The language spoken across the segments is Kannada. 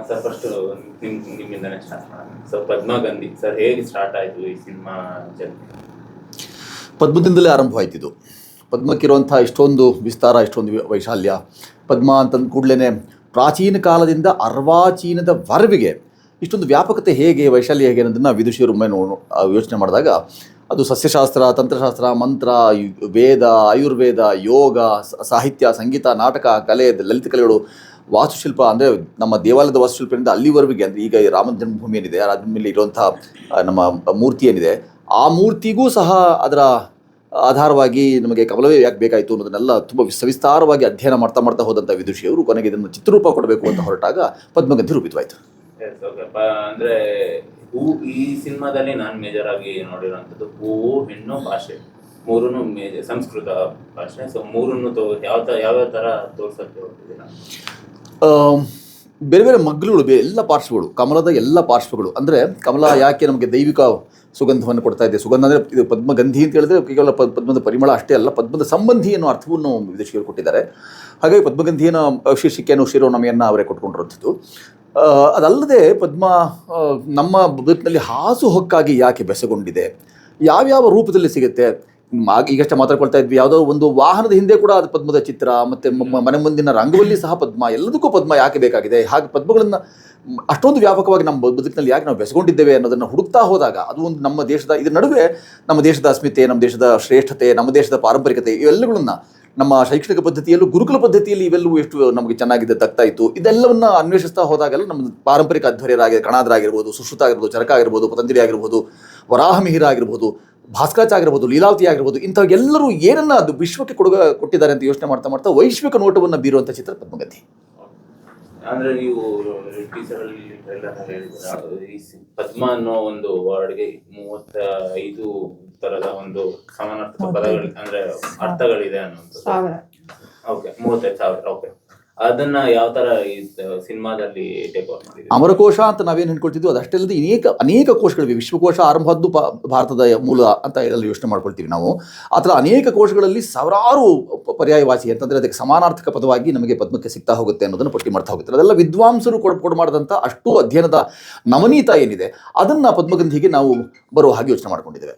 ಸರ್ ಫಸ್ಟ್ ನಿಮ್ಮಿಂದನೇ ಸ್ಟಾರ್ಟ್ ಮಾಡೋಣ. ಸೊ ಪದ್ಮಗಂಧಿ ಸರ್ ಹೇಗೆ ಸ್ಟಾರ್ಟ್ ಆಯಿತು ಈ ಸಿನಿಮಾ ಜರ್ನಿ? ಪದ್ಮದಿಂದಲೇ ಆರಂಭವಾಯ್ತಿದ್ದು. ಪದ್ಮಕ್ಕಿರುವಂಥ ಇಷ್ಟೊಂದು ವಿಸ್ತಾರ, ಇಷ್ಟೊಂದು ವೈಶಾಲ್ಯ. ಪದ್ಮ ಅಂತಂದ ಕೂಡಲೇ ಪ್ರಾಚೀನ ಕಾಲದಿಂದ ಅರ್ವಾಚೀನದವರೆಗೆ ಇಷ್ಟೊಂದು ವ್ಯಾಪಕತೆ ಹೇಗೆ, ವೈಶಾಲ್ಯ ಹೇಗೆ ಅನ್ನೋದನ್ನು ವಿದುಷಿಯರು ಯೋಚನೆ ಮಾಡಿದಾಗ ಅದು ಸಸ್ಯಶಾಸ್ತ್ರ, ತಂತ್ರಶಾಸ್ತ್ರ, ಮಂತ್ರ, ವೇದ, ಆಯುರ್ವೇದ, ಯೋಗ, ಸಾಹಿತ್ಯ, ಸಂಗೀತ, ನಾಟಕ, ಕಲೆ, ಲಲಿತ ಕಲೆಗಳು, ವಾಸ್ತುಶಿಲ್ಪ, ಅಂದರೆ ನಮ್ಮ ದೇವಾಲಯದ ವಾಸ್ತುಶಿಲ್ಪದಿಂದ ಅಲ್ಲಿವರೆಗೆ, ಅಂದರೆ ಈಗ ರಾಮ ಜನ್ಮಭೂಮಿ ಏನಿದೆ, ರಾಮ ಜನ್ಮಭೂಮಿಯಲ್ಲಿ ಇರುವಂಥ ನಮ್ಮ ಮೂರ್ತಿ ಏನಿದೆ, ಆ ಮೂರ್ತಿಗೂ ಸಹ ಅದರ ಆಧಾರವಾಗಿ ನಮಗೆ ಕಮಲವೇ ಯಾಕೆ ಬೇಕಾಯಿತು ಅನ್ನೋದನ್ನೆಲ್ಲ ತುಂಬ ಸವಿಸ್ತಾರವಾಗಿ ಅಧ್ಯಯನ ಮಾಡ್ತಾ ಹೋದಂಥ ವಿದುಷಿಯವರು ಕೊನೆಗೆ ಇದನ್ನು ಚಿತ್ರರೂಪ ಕೊಡಬೇಕು ಅಂತ ಹೊರಟಾಗ ಪದ್ಮಗಂಧಿ ರೂಪಿತವಾಯಿತು. ಅಂದರೆ ಈ ಸಿನಿಮಾದಲ್ಲಿ ನಾನು ಮೇಜರ್ ಆಗಿ ನೋಡಿರೋಂಥದ್ದು ಹೂವು, ಹೆಣ್ಣು, ಭಾಷೆ ಮೂರನ್ನು ಸಂಸ್ಕೃತ ಭಾಷೆ. ಸೊ ಮೂರನ್ನು ಯಾವ ಥರ ತೋರ್ಸಕ್ಕೆ ಹೋಗ್ತಿದ್ದೀರಾ? ಬೇರೆ ಬೇರೆ ಮಗ್ಗಲುಗಳು, ಎಲ್ಲ ಪಾರ್ಶ್ವಗಳು, ಕಮಲದ ಎಲ್ಲ ಪಾರ್ಶ್ವಗಳು. ಅಂದರೆ ಕಮಲ ಯಾಕೆ ನಮಗೆ ದೈವಿಕ ಸುಗಂಧವನ್ನು ಕೊಡ್ತಾ ಇದೆ? ಸುಗಂಧ ಅಂದರೆ ಇದು ಪದ್ಮಗಂಧಿ ಅಂತ ಹೇಳಿದ್ರೆ ಕೇವಲ ಪದ್ಮದ ಪರಿಮಳ ಅಷ್ಟೇ ಅಲ್ಲ, ಪದ್ಮದ ಸಂಬಂಧಿ ಅನ್ನೋ ಅರ್ಥವನ್ನು ವಿದೇಶಿಗರು ಕೊಟ್ಟಿದ್ದಾರೆ. ಹಾಗಾಗಿ ಪದ್ಮಗಂಧಿಯನ್ನು ಶೀರ್ಷಿಕೆಯನ್ನು ಶಿರೋನಾಮೆಯನ್ನು ಅವರೇ ಕೊಟ್ಕೊಂಡಿರುವಂಥದ್ದು. ಅದಲ್ಲದೆ ಪದ್ಮ ನಮ್ಮ ಬದುಕಿನಲ್ಲಿ ಹಾಸುಹೊಕ್ಕಾಗಿ ಯಾಕೆ ಬೆಸಗೊಂಡಿದೆ, ಯಾವ್ಯಾವ ರೂಪದಲ್ಲಿ ಸಿಗುತ್ತೆ. ಈಗಷ್ಟೇ ಮಾತಾಡ್ಕೊಳ್ತಾ ಇದ್ವಿ, ಯಾವುದೋ ಒಂದು ವಾಹನದ ಹಿಂದೆ ಕೂಡ ಅದು ಪದ್ಮದ ಚಿತ್ರ, ಮತ್ತು ಮನೆ ಮುಂದಿನ ರಂಗವಲ್ಲಿ ಸಹ ಪದ್ಮ, ಎಲ್ಲದಕ್ಕೂ ಪದ್ಮ ಯಾಕೆ ಬೇಕಾಗಿದೆ, ಹಾಗೆ ಪದ್ಮಗಳನ್ನು ಅಷ್ಟೊಂದು ವ್ಯಾಪಕವಾಗಿ ನಮ್ಮ ಬದುಕಿನಲ್ಲಿ ಯಾಕೆ ನಾವು ಬೆಸಗೊಂಡಿದ್ದೇವೆ ಅನ್ನೋದನ್ನು ಹುಡುಕ್ತಾ ಹೋದಾಗ ಅದು ಒಂದು ನಮ್ಮ ದೇಶದ, ಇದರ ನಡುವೆ ನಮ್ಮ ದೇಶದ ಅಸ್ಮಿತೆ, ನಮ್ಮ ದೇಶದ ಶ್ರೇಷ್ಠತೆ, ನಮ್ಮ ದೇಶದ ಪಾರಂಪರಿಕತೆ, ಇವೆಲ್ಲಗಳನ್ನ ನಮ್ಮ ಶೈಕ್ಷಣಿಕ ಪದ್ಧತಿಯಲ್ಲೂ ಗುರುಕುಲ ಪದ್ಧತಿಯಲ್ಲಿ ಇವೆಲ್ಲವೂ ಎಷ್ಟು ನಮಗೆ ಚೆನ್ನಾಗಿದೆ ತಗ್ತಾ ಇತ್ತು, ಇದೆಲ್ಲವನ್ನು ಅನ್ವೇಷಿಸ್ತಾ ಹೋದಾಗೆಲ್ಲ ನಮ್ಮ ಪಾರಂಪರಿಕ ಅಧ್ವರ್ಯರಾಗಿ ಕಣಾದರಾಗಿರ್ಬೋದು, ಸುಶ್ರುತ ಆಗಿರ್ಬೋದು, ಚರಕ ಆಗಿರ್ಬೋದು, ಪತಂಜಲಿ ಆಗಿರ್ಬೋದು, ವರಾಹಮಿಹಿರ ಆಗಿರ್ಬೋದು, ಭಾಸ್ಕರಾಚಾರ್ಯ ಆಗಿರ್ಬೋದು, ಲೀಲಾವತಿ ಆಗಿರ್ಬೋದು, ಇಂಥ ಎಲ್ಲರೂ ಏನನ್ನ ಅದು ವಿಶ್ವಕ್ಕೆ ಕೊಟ್ಟಿದ್ದಾರೆ ಅಂತ ಯೋಚನೆ ಮಾಡ್ತಾ ವೈಶ್ವಿಕ ನೋಟವನ್ನು ಬೀರುವಂಥ ಚಿತ್ರ ಪದ್ಮಗಂಧಿ. ಅಂದ್ರೆ ನೀವು ಟೀಚರಲ್ಲಿ ಪದ್ಮ ಅನ್ನೋ ಒಂದು ವರ್ಡ್ಗೆ 35 ತರದ ಒಂದು ಸಮಾನಾರ್ಥಕ ಪದಗಳು, ಅಂದ್ರೆ ಅರ್ಥಗಳಿದೆ ಅನ್ನೋದು. ಓಕೆ, 35,000. ಓಕೆ, ಅದನ್ನ ಯಾವ ತರ ಈ ಸಿನಿಮಾದಲ್ಲಿ ಟೇಕ್ ಓವರ್ ಮಾಡಿದ್ರು? ಅಮರಕೋಶ ಅಂತ ನಾವೇನು ಹೇಳ್ಕೊಳ್ತಿದ್ವಿ, ಅದಷ್ಟಲ್ಲದೆ ಅನೇಕ ಕೋಶಗಳಿವೆ. ವಿಶ್ವಕೋಶ ಆರಂಭದ್ದು ಭಾರತದ ಮೂಲ ಅಂತ ಎಲ್ಲ ಯೋಚನೆ ಮಾಡ್ಕೊಳ್ತೀವಿ ನಾವು. ಆ ಥರ ಅನೇಕ ಕೋಶಗಳಲ್ಲಿ ಸಾವಿರಾರು ಪರ್ಯಾಯವಾಸಿ ಅಂತಂದರೆ ಅದಕ್ಕೆ ಸಮಾನಾರ್ಥಕ ಪದವಾಗಿ ನಮಗೆ ಪದ್ಮಕ್ಕೆ ಸಿಗ್ತಾ ಹೋಗುತ್ತೆ ಅನ್ನೋದನ್ನು ಪಟ್ಟಿ ಮಾಡ್ತಾ ಹೋಗುತ್ತೆ. ಅದೆಲ್ಲ ವಿದ್ವಾಂಸರು ಕೊಡು ಮಾಡಿದಂಥ ಅಷ್ಟು ಅಧ್ಯಯನದ ನವನೀತ ಏನಿದೆ ಅದನ್ನು ಪದ್ಮಗಂಧಿಗೆ ನಾವು ಬರುವ ಹಾಗೆ ಯೋಚನೆ ಮಾಡ್ಕೊಂಡಿದ್ದೇವೆ.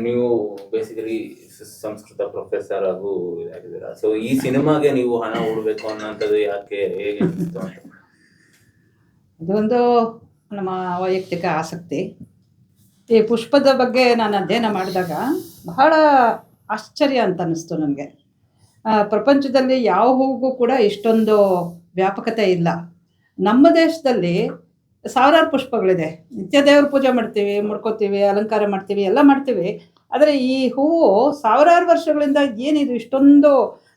ನೀವು ಬೇಸಿಕಲಿ ಸಂಸ್ಕೃತ ಪ್ರೊಫೆಸರ್ ಹಾಗೂ ಇದಾಗಿದ್ದೀರಾ. ಸೊ ಈ ಸಿನಿಮಾಗೆ ನೀವು ಹಣ ಹೂಡಬೇಕು ಅನ್ನೋಂಥದ್ದು ಯಾಕೆ, ಹೇಗೆ ಅನಿಸ್ತು? ಇದೊಂದು ನಮ್ಮ ವೈಯಕ್ತಿಕ ಆಸಕ್ತಿ. ಈ ಪುಷ್ಪದ ಬಗ್ಗೆ ನಾನು ಅಧ್ಯಯನ ಮಾಡಿದಾಗ ಬಹಳ ಆಶ್ಚರ್ಯ ಅಂತ ಅನ್ನಿಸ್ತು ನನಗೆ. ಪ್ರಪಂಚದಲ್ಲಿ ಯಾವ ಹೂವಿಗೂ ಕೂಡ ಇಷ್ಟೊಂದು ವ್ಯಾಪಕತೆ ಇಲ್ಲ. ನಮ್ಮ ದೇಶದಲ್ಲಿ ಸಾವಿರಾರು ಪುಷ್ಪಗಳಿದೆ. ನಿತ್ಯ ದೇವ್ರ ಪೂಜೆ ಮಾಡ್ತೀವಿ, ಮುಡ್ಕೋತೀವಿ, ಅಲಂಕಾರ ಮಾಡ್ತೀವಿ, ಎಲ್ಲ ಮಾಡ್ತೀವಿ. ಆದರೆ ಈ ಹೂವು ಸಾವಿರಾರು ವರ್ಷಗಳಿಂದ ಏನಿದು ಇಷ್ಟೊಂದು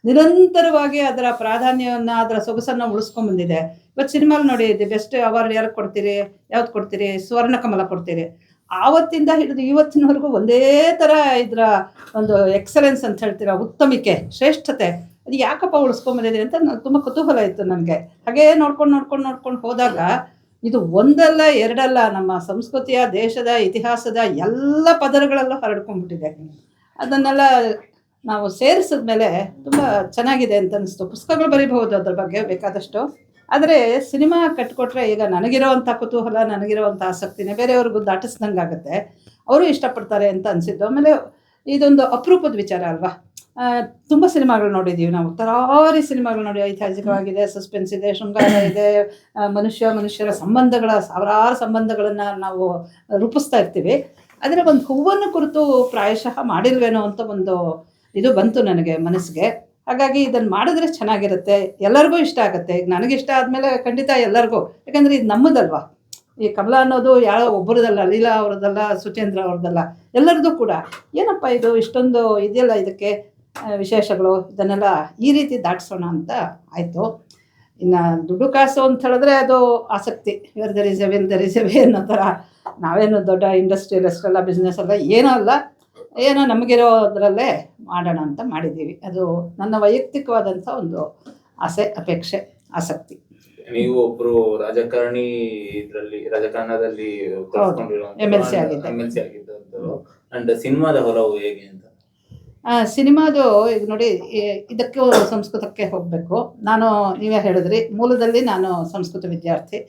ನಿರಂತರವಾಗಿ ಅದರ ಪ್ರಾಧಾನ್ಯವನ್ನು, ಅದರ ಸೊಗಸನ್ನು ಉಳಿಸ್ಕೊಂಡ್ಬಂದಿದೆ. ಇವತ್ತು ಸಿನಿಮಾಲ್ ನೋಡಿ, ದಿ ಬೆಸ್ಟ್ ಅವಾರ್ಡ್ ಯಾರಿಗೆ ಕೊಡ್ತೀರಿ, ಯಾವ್ದು ಕೊಡ್ತೀರಿ? ಸ್ವರ್ಣ ಕಮಲ ಕೊಡ್ತೀರಿ. ಆವತ್ತಿಂದ ಹಿಡಿದು ಇವತ್ತಿನವರೆಗೂ ಒಂದೇ ಥರ ಇದರ ಒಂದು ಎಕ್ಸಲೆನ್ಸ್ ಅಂತ ಹೇಳ್ತೀರ, ಉತ್ತಮಿಕೆ, ಶ್ರೇಷ್ಠತೆ, ಅದು ಯಾಕಪ್ಪ ಉಳಿಸ್ಕೊಂಡ್ಬಂದಿದೆ ಅಂತ ತುಂಬ ಕುತೂಹಲ ಇತ್ತು ನನಗೆ. ಹಾಗೇ ನೋಡ್ಕೊಂಡು ಹೋದಾಗ ಇದು ಒಂದಲ್ಲ ಎರಡಲ್ಲ, ನಮ್ಮ ಸಂಸ್ಕೃತಿಯ, ದೇಶದ, ಇತಿಹಾಸದ ಎಲ್ಲ ಪದರಗಳಲ್ಲೂ ಹರಡ್ಕೊಂಡ್ಬಿಟ್ಟಿದೆ. ಅದನ್ನೆಲ್ಲ ನಾವು ಸೇರಿಸಿದ್ಮೇಲೆ ತುಂಬ ಚೆನ್ನಾಗಿದೆ ಅಂತ ಅನಿಸ್ತು. ಪುಸ್ತಕಗಳು ಬರೀಬಹುದು ಅದ್ರ ಬಗ್ಗೆ ಬೇಕಾದಷ್ಟು. ಆದರೆ ಸಿನಿಮಾ ಕಟ್ಕೊಟ್ರೆ ಈಗ ನನಗಿರೋವಂಥ ಕುತೂಹಲ, ನನಗಿರೋವಂಥ ಆಸಕ್ತಿನೇ ಬೇರೆಯವ್ರಿಗೂ ದಾಟಿಸ್ದಂಗೆ ಆಗುತ್ತೆ. ಅವರು ಇಷ್ಟಪಡ್ತಾರೆ ಅಂತ ಅನಿಸಿದ್ದು. ಆಮೇಲೆ ಇದೊಂದು ಅಪರೂಪದ ವಿಚಾರ ಅಲ್ವಾ. ತುಂಬ ಸಿನಿಮಾಗಳು ನೋಡಿದ್ದೀವಿ ನಾವು, ತರಾವರಿ ಸಿನಿಮಾಗಳು ನೋಡಿ. ಐತಿಹಾಸಿಕವಾಗಿದೆ, ಸಸ್ಪೆನ್ಸ್ ಇದೆ, ಶೃಂಗಾರ ಇದೆ, ಮನುಷ್ಯರ ಸಂಬಂಧಗಳ ಸಾವಿರಾರು ಸಂಬಂಧಗಳನ್ನು ನಾವು ರೂಪಿಸ್ತಾ ಇರ್ತೀವಿ. ಆದರೆ ಒಂದು ಹೂವನ್ನು ಕುರಿತು ಪ್ರಾಯಶಃ ಮಾಡಿಲ್ವೇನೋ ಅಂತ ಒಂದು ಇದು ಬಂತು ನನಗೆ ಮನಸ್ಸಿಗೆ. ಹಾಗಾಗಿ ಇದನ್ನು ಮಾಡಿದ್ರೆ ಚೆನ್ನಾಗಿರುತ್ತೆ, ಎಲ್ಲರಿಗೂ ಇಷ್ಟ ಆಗುತ್ತೆ. ಈಗ ನನಗಿಷ್ಟ ಆದಮೇಲೆ ಖಂಡಿತ ಎಲ್ಲರಿಗೂ, ಯಾಕಂದರೆ ಇದು ನಮ್ಮದಲ್ವಾ. ಈ ಕಮಲ ಅನ್ನೋದು ಯಾರೋ ಒಬ್ಬರದಲ್ಲ, ಲೀಲಾ ಅವ್ರದ್ದಲ್ಲ, ಸುಚೇಂದ್ರ ಅವ್ರದ್ದಲ್ಲ, ಎಲ್ಲರದ್ದು ಕೂಡ. ಏನಪ್ಪ ಇದು ಇಷ್ಟೊಂದು ಇದೆಯಲ್ಲ, ಇದಕ್ಕೆ ವಿಶೇಷಗಳು, ಇದನ್ನೆಲ್ಲ ಈ ರೀತಿ ದಾಟಿಸೋಣ ಅಂತ ಆಯಿತು. ಇನ್ನು ದುಡ್ಡು ಕಾಸು ಅಂತ ಹೇಳಿದ್ರೆ ಅದು ಆಸಕ್ತಿ, where there is a will there is a way ಅನ್ನೋ ಥರ. ನಾವೇನು ದೊಡ್ಡ ಇಂಡಸ್ಟ್ರಿಯಲಿಸ್ಟ್ ಅಲ್ಲ, ಬಿಸ್ನೆಸ್ ಅಲ್ಲ, ಏನೋ ಅಲ್ಲ, ಏನೋ ನಮಗಿರೋದ್ರಲ್ಲೇ ಮಾಡೋಣ ಅಂತ ಮಾಡಿದ್ದೀವಿ. ಅದು ನನ್ನ ವೈಯಕ್ತಿಕವಾದಂಥ ಒಂದು ಆಸೆ, ಅಪೇಕ್ಷೆ, ಆಸಕ್ತಿ. ನೀವು ಒಬ್ರು ರಾಜಕಾರಣಿ, ರಾಜಕಾರಣದಲ್ಲಿ MLC ಆಗಿದ್ದು. ಅಂಡ್ ಸಿನಿಮಾದ ಹೊಲವು ಹೇಗೆ ಅಂತ? ಸಿನಿಮಾದು ಈಗ ನೋಡಿ, ಇದಕ್ಕೆ ಸಂಸ್ಕೃತಕ್ಕೆ ಹೋಗಬೇಕು. ನಾನು ನೀವೇ ಹೇಳಿದ್ರಿ, ಮೂಲದಲ್ಲಿ ನಾನು ಸಂಸ್ಕೃತ ವಿದ್ಯಾರ್ಥಿ,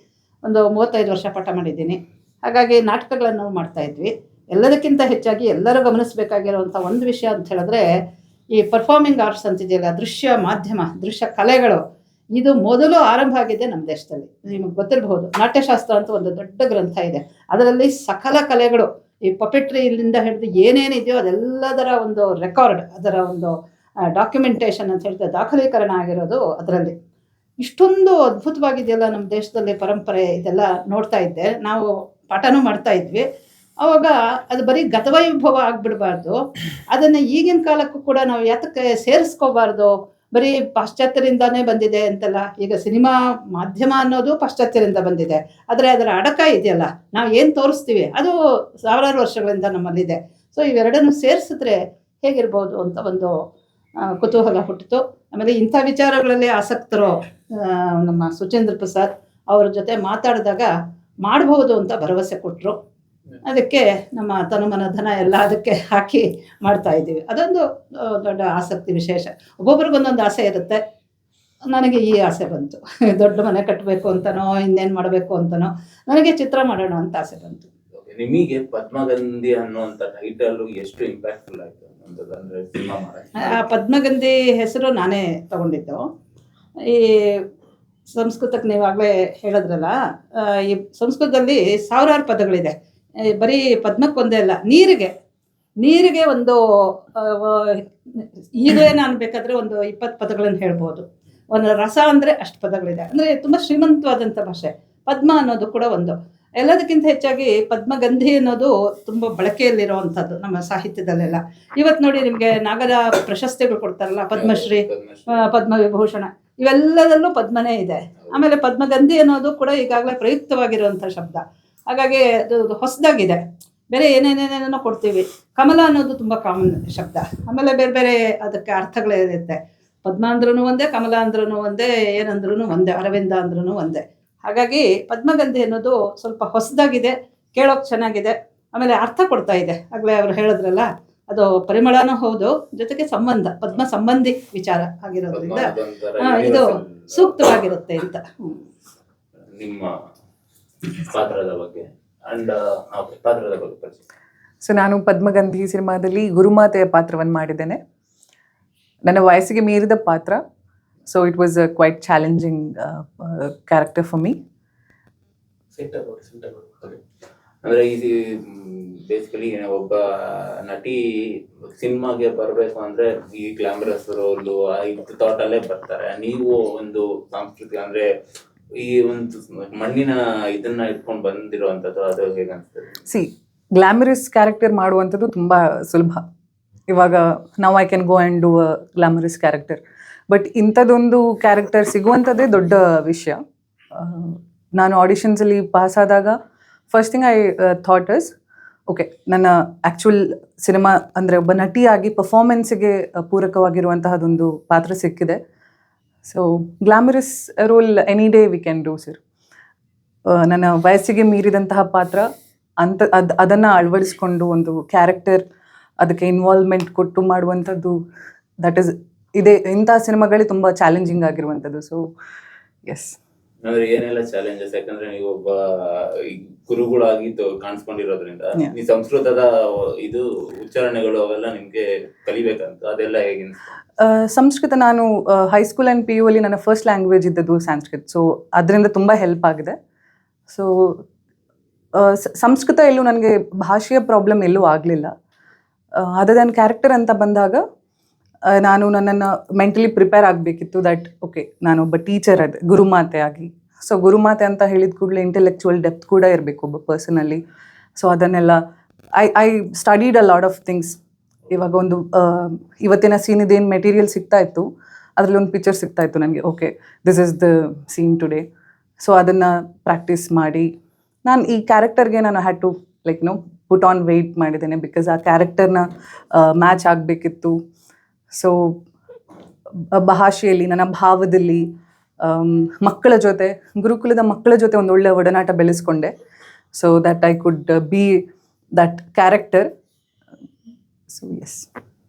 ಒಂದು 35 ವರ್ಷ ಪಾಠ ಮಾಡಿದ್ದೀನಿ. ಹಾಗಾಗಿ ನಾಟಕಗಳನ್ನು ಮಾಡ್ತಾ ಇದ್ವಿ. ಎಲ್ಲದಕ್ಕಿಂತ ಹೆಚ್ಚಾಗಿ ಎಲ್ಲರೂ ಗಮನಿಸಬೇಕಾಗಿರುವಂಥ ಒಂದು ವಿಷಯ ಅಂತ ಹೇಳಿದ್ರೆ, ಈ ಪರ್ಫಾರ್ಮಿಂಗ್ ಆರ್ಟ್ಸ್ ಅಂತಿದೆಯಲ್ಲ, ದೃಶ್ಯ ಮಾಧ್ಯಮ, ದೃಶ್ಯ ಕಲೆಗಳು, ಇದು ಮೊದಲು ಆರಂಭ ಆಗಿದೆ ನಮ್ಮ ದೇಶದಲ್ಲಿ. ನಿಮಗೆ ಗೊತ್ತಿರಬಹುದು, ನಾಟ್ಯಶಾಸ್ತ್ರ ಅಂತ ಒಂದು ದೊಡ್ಡ ಗ್ರಂಥ ಇದೆ. ಅದರಲ್ಲಿ ಸಕಲ ಕಲೆಗಳು, ಈ ಪಪೆಟ್ರಿ ಇಲ್ಲಿಂದ ಹಿಡಿದು ಏನೇನಿದೆಯೋ ಅದೆಲ್ಲದರ ಒಂದು ರೆಕಾರ್ಡ್, ಅದರ ಒಂದು ಡಾಕ್ಯುಮೆಂಟೇಷನ್ ಅಂತ ಹೇಳ್ತಾರೆ, ದಾಖಲೀಕರಣ ಆಗಿರೋದು ಅದರಲ್ಲಿ. ಇಷ್ಟೊಂದು ಅದ್ಭುತವಾಗಿದೆಯಲ್ಲ ನಮ್ಮ ದೇಶದಲ್ಲಿ ಪರಂಪರೆ. ಇದೆಲ್ಲ ನೋಡ್ತಾ ಇದ್ದೆ, ನಾವು ಪಾಠನೂ ಮಾಡ್ತಾ ಇದ್ವಿ ಅವಾಗ. ಅದು ಬರೀ ಗತವೈಭವ ಆಗಿಬಿಡಬಾರ್ದು, ಅದನ್ನು ಈಗಿನ ಕಾಲಕ್ಕೂ ಕೂಡ ನಾವು ಯಾತಕ್ಕೆ ಸೇರಿಸ್ಕೋಬಾರ್ದು? ಬರೀ ಪಾಶ್ಚಾತ್ಯರಿಂದಾನೇ ಬಂದಿದೆ ಅಂತೆಲ್ಲ. ಈಗ ಸಿನಿಮಾ ಮಾಧ್ಯಮ ಅನ್ನೋದು ಪಾಶ್ಚಾತ್ಯರಿಂದ ಬಂದಿದೆ, ಆದರೆ ಅದರ ಅಡಕ ಇದೆಯಲ್ಲ, ನಾವು ಏನು ತೋರಿಸ್ತೀವಿ ಅದು ಸಾವಿರಾರು ವರ್ಷಗಳಿಂದ ನಮ್ಮಲ್ಲಿದೆ. ಸೊ ಇವೆರಡನ್ನು ಸೇರಿಸಿದ್ರೆ ಹೇಗಿರ್ಬೋದು ಅಂತ ಒಂದು ಕುತೂಹಲ ಹುಟ್ಟಿತು. ಆಮೇಲೆ ಇಂಥ ವಿಚಾರಗಳಲ್ಲಿ ಆಸಕ್ತರು ನಮ್ಮ ಸುಚೇಂದ್ರ ಪ್ರಸಾದ್ ಅವ್ರ ಜೊತೆ ಮಾತಾಡಿದಾಗ ಮಾಡಬಹುದು ಅಂತ ಭರವಸೆ ಕೊಟ್ಟರು. ಅದಕ್ಕೆ ನಮ್ಮ ತನುಮನ ಧನ ಎಲ್ಲ ಅದಕ್ಕೆ ಹಾಕಿ ಮಾಡ್ತಾ ಇದ್ದೀವಿ. ಅದೊಂದು ದೊಡ್ಡ ಆಸಕ್ತಿ ವಿಶೇಷ. ಒಬ್ಬೊಬ್ರಿಗೊಂದೊಂದು ಆಸೆ ಇರುತ್ತೆ. ನನಗೆ ಈ ಆಸೆ ಬಂತು, ದೊಡ್ಡ ಮನೆ ಕಟ್ಟಬೇಕು ಅಂತನೋ ಇನ್ನೇನು ಮಾಡಬೇಕು ಅಂತನೋ, ನನಗೆ ಚಿತ್ರ ಮಾಡೋಣ ಅಂತ ಆಸೆ ಬಂತು. ನಿಮಗೆ ಪದ್ಮಗಂಧಿ ಅನ್ನುವಂಥ ಟೈಟಲ್ ಎಷ್ಟು ಇಂಪ್ಯಾಕ್ಟ್ಫುಲ್ ಆಯಿತು ಅಂದ್ರೆ ಸಿನಿಮಾ ಮಾಡಕ್ಕೆ? ಪದ್ಮಗಂಧಿ ಹೆಸರು ನಾನೇ ತಗೊಂಡಿದ್ದು. ಈ ಸಂಸ್ಕೃತಕ್ಕೆ ನೀವಾಗಲೇ ಹೇಳಿದ್ರಲ್ಲ, ಈ ಸಂಸ್ಕೃತದಲ್ಲಿ ಸಾವಿರಾರು ಪದಗಳಿದೆ. ಬರೀ ಪದ್ಮಕ್ಕೊಂದೇ ಅಲ್ಲ, ನೀರಿಗೆ ಒಂದು ಈಗಲೇ ನಾನು ಬೇಕಾದರೆ ಒಂದು 20 ಪದಗಳನ್ನು ಹೇಳ್ಬೋದು. ಒಂದು ರಸ ಅಂದರೆ ಅಷ್ಟು ಪದಗಳಿದೆ. ಅಂದರೆ ತುಂಬ ಶ್ರೀಮಂತವಾದಂಥ ಭಾಷೆ. ಪದ್ಮ ಅನ್ನೋದು ಕೂಡ ಒಂದು. ಎಲ್ಲದಕ್ಕಿಂತ ಹೆಚ್ಚಾಗಿ ಪದ್ಮಗಂಧಿ ಅನ್ನೋದು ತುಂಬ ಬಳಕೆಯಲ್ಲಿರುವಂಥದ್ದು ನಮ್ಮ ಸಾಹಿತ್ಯದಲ್ಲೆಲ್ಲ. ಇವತ್ತು ನೋಡಿ, ನಿಮಗೆ ನಾಗರ ಪ್ರಶಸ್ತಿಗಳು ಕೊಡ್ತಾರಲ್ಲ, ಪದ್ಮಶ್ರೀ, ಪದ್ಮವಿಭೂಷಣ, ಇವೆಲ್ಲದಲ್ಲೂ ಪದ್ಮನೇ ಇದೆ. ಆಮೇಲೆ ಪದ್ಮಗಂಧಿ ಅನ್ನೋದು ಕೂಡ ಈಗಾಗಲೇ ಪ್ರಯುಕ್ತವಾಗಿರುವಂಥ ಶಬ್ದ. ಹಾಗಾಗಿ ಅದು ಹೊಸದಾಗಿದೆ. ಬೇರೆ ಏನೇನೇನೇನೋ ಕೊಡ್ತೀವಿ. ಕಮಲ ಅನ್ನೋದು ತುಂಬ ಕಾಮನ್ ಶಬ್ದ. ಆಮೇಲೆ ಬೇರೆ ಬೇರೆ ಅದಕ್ಕೆ ಅರ್ಥಗಳಿರುತ್ತೆ. ಪದ್ಮ ಅಂದ್ರೂ ಒಂದೇ, ಕಮಲ ಅಂದ್ರೂ ಒಂದೇ, ಏನಂದ್ರೂ ಒಂದೇ, ಅರವಿಂದ ಅಂದ್ರೂ ಒಂದೇ. ಹಾಗಾಗಿ ಪದ್ಮಗಂಧಿ ಅನ್ನೋದು ಸ್ವಲ್ಪ ಹೊಸದಾಗಿದೆ, ಕೇಳೋಕೆ ಚೆನ್ನಾಗಿದೆ, ಆಮೇಲೆ ಅರ್ಥ ಕೊಡ್ತಾ ಇದೆ. ಆಗಲೇ ಅವ್ರು ಹೇಳಿದ್ರಲ್ಲ, ಅದು ಪರಿಮಳನೂ ಹೌದು, ಜೊತೆಗೆ ಸಂಬಂಧ, ಪದ್ಮ ಸಂಬಂಧಿ ವಿಚಾರ ಆಗಿರೋದ್ರಿಂದ ಇದು ಸೂಕ್ತವಾಗಿರುತ್ತೆ ಅಂತ. ನಿಮ್ಮ ಪಾತ್ರದ ಬಗ್ಗೆ ಪಾತ್ರದ ಬಗ್ಗೆ. ಸೊ ನಾನು ಪದ್ಮಗಂಧಿ ಸಿನಿಮಾದಲ್ಲಿ ಗುರುಮಾತೆಯ ಪಾತ್ರವನ್ನು ಮಾಡಿದ್ದೇನೆ. ನನ್ನ ವಯಸ್ಸಿಗೆ ಮೀರಿದ ಪಾತ್ರ. So it was a quite challenging character for me. ಅಂದ್ರೆ ಈ ಬೇಸಿಕಲಿ ಒಬ್ಬ ನಟಿ ಸಿನಿಮಾಗೆ ಬರಬೇಕು ಅಂದ್ರೆ ಈ ಗ್ಲಾಮರಸ್ ರೋಲು ಇದು ಥಾಟ್ ಅಲ್ಲೇ ಬರ್ತಾರೆ. ನೀವು ಒಂದು ಸಾಂಸ್ಕೃತಿಕ ಅಂದ್ರೆ ಈ ಒಂದು ಮಣ್ಣಿನ ಇದನ್ನ ಇಟ್ಕೊಂಡು ಬಂದಿರುವಂಥದ್ದು, ಅದು ಹೇಗೆ ಅನ್ಸ್ತದೆ? ಗ್ಲಾಮರಸ್ ಕ್ಯಾರೆಕ್ಟರ್ ಮಾಡುವಂಥದ್ದು ತುಂಬ ಸುಲಭ. ಇವಾಗ ನಾವು I can go and do a glamorous character. But ಇಂಥದ್ದೊಂದು ಕ್ಯಾರೆಕ್ಟರ್ ಸಿಗುವಂಥದ್ದೇ ದೊಡ್ಡ ವಿಷಯ. ನಾನು ಆಡಿಷನ್ಸಲ್ಲಿ ಪಾಸ್ ಆದಾಗ first thing I thought is, okay, ನನ್ನ ಆ್ಯಕ್ಚುಲ್ ಸಿನಿಮಾ ಅಂದರೆ ಒಬ್ಬ ನಟಿಯಾಗಿ ಪರ್ಫಾರ್ಮೆನ್ಸಿಗೆ ಪೂರಕವಾಗಿರುವಂತಹದೊಂದು ಪಾತ್ರ ಸಿಕ್ಕಿದೆ. So glamorous role any day we can do sir. ನನ್ನ ವಯಸ್ಸಿಗೆ ಮೀರಿದಂತಹ ಪಾತ್ರ ಅದನ್ನು ಅಳವಡಿಸ್ಕೊಂಡು ಒಂದು ಕ್ಯಾರೆಕ್ಟರ್ ಅದಕ್ಕೆ ಇನ್ವಾಲ್ವ್ಮೆಂಟ್ ಕೊಟ್ಟು ಮಾಡುವಂಥದ್ದು, ದಟ್ ಈಸ್ ಇಂಥ ಸಿನಿಮಾಗಳೇ ತುಂಬ ಚಾಲೆಂಜಿಂಗ್ ಆಗಿರುವಂಥದ್ದು. So yes. ಅಂದ್ರೆ ಏನೆಲ್ಲ ಚಾಲೆಂಜಸ್? ಯಾಕಂದ್ರೆ ನೀವು ಒಬ್ಬ ಗುರುಗಳಾಗಿ ಕಾಣಿಸ್ಕೊಂಡಿರೋದ್ರಿಂದ ಈ ಸಂಸ್ಕೃತದ ಇದು ಉಚ್ಚಾರಣೆಗಳು ಅವೆಲ್ಲ ನಿಮ್ಗೆ ಕಲಿಬೇಕಂತ, ಅದೆಲ್ಲ ಹೇಗೆ? ಸಂಸ್ಕೃತ ನಾನು ಹೈಸ್ಕೂಲ್ ಆ್ಯಂಡ್ PU ಅಲ್ಲಿ ನನ್ನ ಫಸ್ಟ್ ಲ್ಯಾಂಗ್ವೇಜ್ ಇದ್ದದ್ದು ಸಂಸ್ಕೃತ. ಸೊ ಅದರಿಂದ ತುಂಬ ಹೆಲ್ಪ್ ಆಗಿದೆ. ಸೊ ಸಂಸ್ಕೃತ ಎಲ್ಲೂ ನನಗೆ ಭಾಷೆಯ ಪ್ರಾಬ್ಲಮ್ ಎಲ್ಲೂ ಆಗಲಿಲ್ಲ. ಅದರ್ ದೆನ್ ಕ್ಯಾರೆಕ್ಟರ್ ಅಂತ ಬಂದಾಗ ನಾನು ನನ್ನನ್ನು ಮೆಂಟಲಿ ಪ್ರಿಪೇರ್ ಆಗಬೇಕಿತ್ತು. ದಟ್ ಓಕೆ, ನಾನೊಬ್ಬ ಟೀಚರ್ ಅದೇ ಗುರುಮಾತೆ ಆಗಿ. ಸೊ ಗುರುಮಾತೆ ಅಂತ ಹೇಳಿದ ಕೂಡಲೇ ಇಂಟೆಲೆಕ್ಚುವಲ್ ಡೆಪ್ತ್ ಕೂಡ ಇರಬೇಕು ಒಬ್ಬ ಪರ್ಸನಲ್ಲಿ. ಸೊ ಅದನ್ನೆಲ್ಲ I studied a lot of things. ಇವಾಗ ಒಂದು ಇವತ್ತಿನ ಸೀನ್ ಇದೇನು ಮೆಟೀರಿಯಲ್ ಸಿಗ್ತಾ ಇತ್ತು, ಅದರಲ್ಲಿ ಒಂದು ಪಿಕ್ಚರ್ ಸಿಗ್ತಾ ಇತ್ತು ನನಗೆ. Okay, this is the scene today. So ಅದನ್ನು ಪ್ರಾಕ್ಟೀಸ್ ಮಾಡಿ ನಾನು ಈ ಕ್ಯಾರೆಕ್ಟರ್ಗೆ ನಾನು had to put on weight ಮಾಡಿದ್ದೇನೆ. ಬಿಕಾಸ್ ಆ ಕ್ಯಾರೆಕ್ಟರ್ನ ಮ್ಯಾಚ್ ಆಗಬೇಕಿತ್ತು. ಸೊ ಭಾಷೆಯಲ್ಲಿ, ನನ್ನ ಭಾವದಲ್ಲಿ, ಮಕ್ಕಳ ಜೊತೆ, ಗುರುಕುಲದ ಮಕ್ಕಳ ಜೊತೆ ಒಂದು ಒಳ್ಳೆಯ ಒಡನಾಟ ಬೆಳೆಸ್ಕೊಂಡೆ. So that I could be that character. So yes.